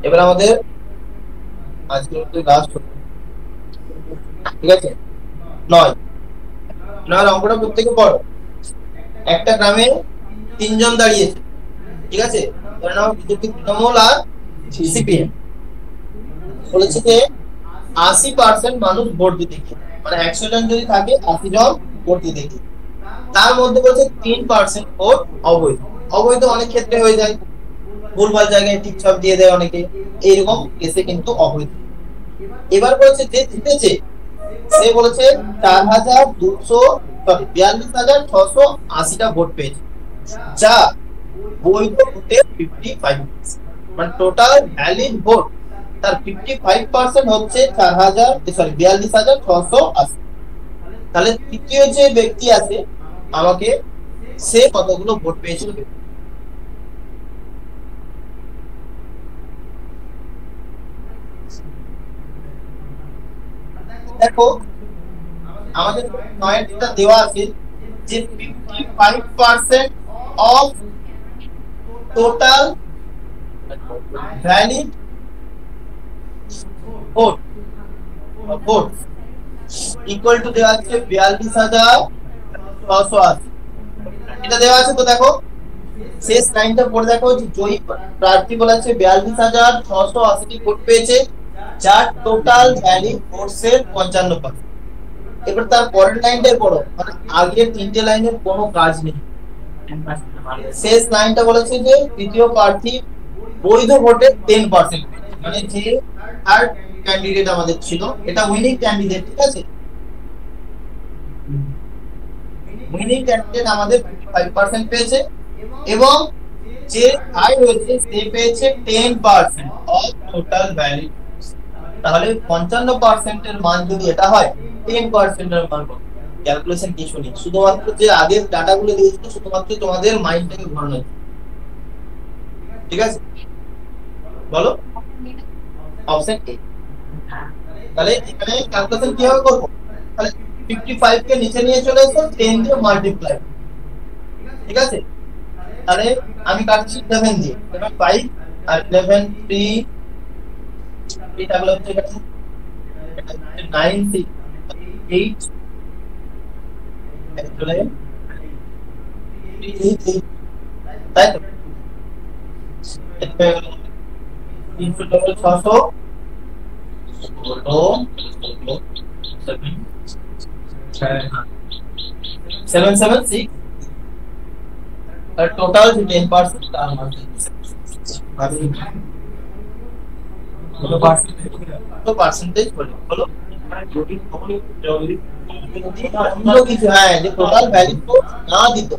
এবার আমাদের আজকে লাস্ট, ঠিক আছে, 9 অঙ্কটা প্রত্যেকে পড়ো। একটা গ্রামে 3 জন দাঁড়িয়েছে, ঠিক আছে, ধরে নাও বিজেপি, তৃণমূল আর সিপিএম। বলেছে যে 80% মানুষ ভোট দিতে গিয়ে, মানে 100 জন যদি থাকে 80 জন ভোট দিতে গিয়ে, তার মধ্যে বলছে 3% ভোট অবৈধ। অবৈধ অনেক ক্ষেত্রে হয়ে যায়, ভুলভাল জায়গায় ঠিক সব দিয়ে দেয় অনেকে, এইরকম কেসে কিন্তু অবৈধ। এবার বলেছে যে জিতেছে সে বলেছে 4280টা ভোট পেয়েছে, যা বৈধ ভোটের 55%, মানে টোটাল ভ্যালিড ভোট তার 55% হচ্ছে 42,680। তাহলে তৃতীয় যে ব্যক্তি আছে আমাকে সে কতগুলো ভোট পেয়েছিল। দেখো আমাদের নয়টা দেওয়া আছে যে 55% of total valid vote vote equal to দেওয়া আছে 42,680। এটা দেওয়া আছে, তো দেখো শেষ লাইনটা পড়ে দেখো যে জয়ী প্রার্থী বলেছে 42,680টি ভোট পেয়েছে, যার টোটাল ভ্যালিড ভোটসের 55%। এবার তার পরের লাইনটাই পড়ো, মানে আগের 3টে লাইনের কোনো কাজ নেই। শেষ লাইনটা বলেছে যে তৃতীয় প্রার্থী বৈধ ভোটের 10%, মানে যে থার্ড ক্যান্ডিডেট আমাদের ছিল এটা উইনিং ক্যান্ডিডেট, ঠিক আছে, উইনিং ক্যান্ডিডেট আমাদের 55% পেয়েছে, এবং যে হাই হয়েছে সে পেয়েছে 10% অফ টোটাল ভ্যালিড। তাহলে 55% এর মান যদি এটা হয়, 10% এর মান কত? ক্যালকুলেশন কিছু নেই, শুধুমাত্র যে আগের ডাটাগুলো দিয়েছিল শুধুমাত্র তোমাদের মাইন্ডটাকে ঘোরানো, ঠিক আছে, বলো অপশন এ। তাহলে এখানে ক্যালকুলেশন কিভাবে করব? তাহলে 55 কে নিচে নিয়ে চলে এসো, 10 দিয়ে মাল্টিপ্লাই, ঠিক আছে। তাহলে আমি কাটছি 11 দিয়ে, 5 আর 11 3 এটা হলো হচ্ছে 9 6 8 চলে 3 তাই তো 300 776 আর টোটাল 10% তার মানে তো পার্সেন্টেজ বলে হলো কিছু, হ্যাঁ, যে টোটাল ভ্যালিড ভোট না দিত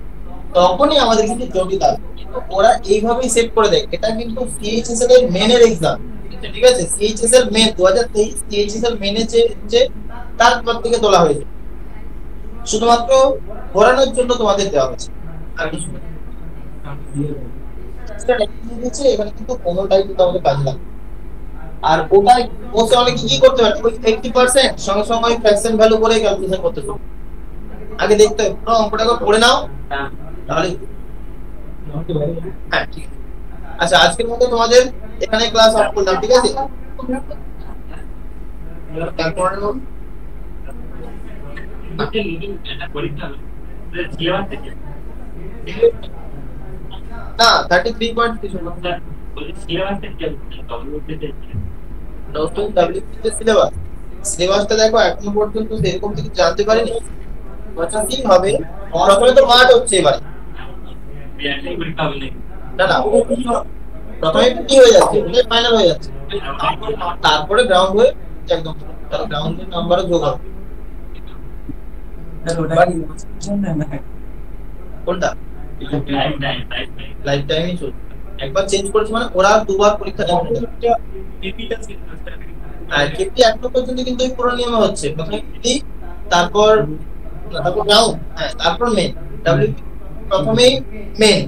তখনই আমাদের কিন্তু জটিল আসবে। ওরা এইভাবেই সেট করে দেয়। এটা কিন্তু সিএইচএসএল এর মেনের এক্সাম, ঠিক আছে, সিএইচএসএল মেন 2023 সিএইচএসএল মেনে যে তারপর থেকে তোলা হয়েছে, শুধুমাত্র ঘোরানোর জন্য তোমাদের দেওয়া হয়েছে, আর কিছু না। এখানে কিন্তু কোনোটাই কিন্তু আমাদের কাজে লাগবে। আর ওটা বসে অনেক কি করতে পারে, ওই 80% সঙ্গে সঙ্গে ওই ফ্র্যাকশন ভ্যালু করে ক্যালকুলেশন করতে হবে। আগে দেখতে হবে পুরো অঙ্কটাকে পড়ে নাও, তাহলে হ্যাঁ ঠিক আছে। আচ্ছা, আজকের মতো তোমাদের এখানে ক্লাস অফ করলাম, ঠিক আছে। তারপর না 33 পয়েন্ট কিছু নতুন ডাব্লিউপিতে সিলেবাসটা দেখো এখনো পর্যন্ত সেরকম কিছু জানতে পারিনি। আচ্ছা কি হবে, প্রথমে তো মাঠ হচ্ছে এবারে, না না প্রথমে কি হয়ে যাচ্ছে, ফাইনাল হয়ে যাচ্ছে, তারপরে গ্রাউন্ড হয়ে একদম, তাহলে গ্রাউন্ডের নাম্বারও যোগ হবে। কোনটা লাইফ টাইমই চলছে, একবার চেঞ্জ করেছে মানে ওরা দুবার পরীক্ষা দেবে। আর কেপি এখনো পর্যন্ত কিন্তু এই পুরো নিয়মে হচ্ছে, প্রথমে কেপি তারপর গ্রাউন্ড, হ্যাঁ তারপর মেন, ডাব্লিউপি প্রথমেই মেন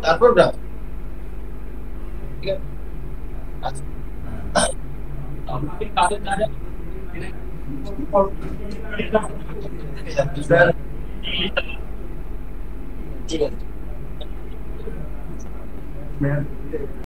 তারপর গ্রাউন্ড, ঠিক আছে। ঠিক আছে।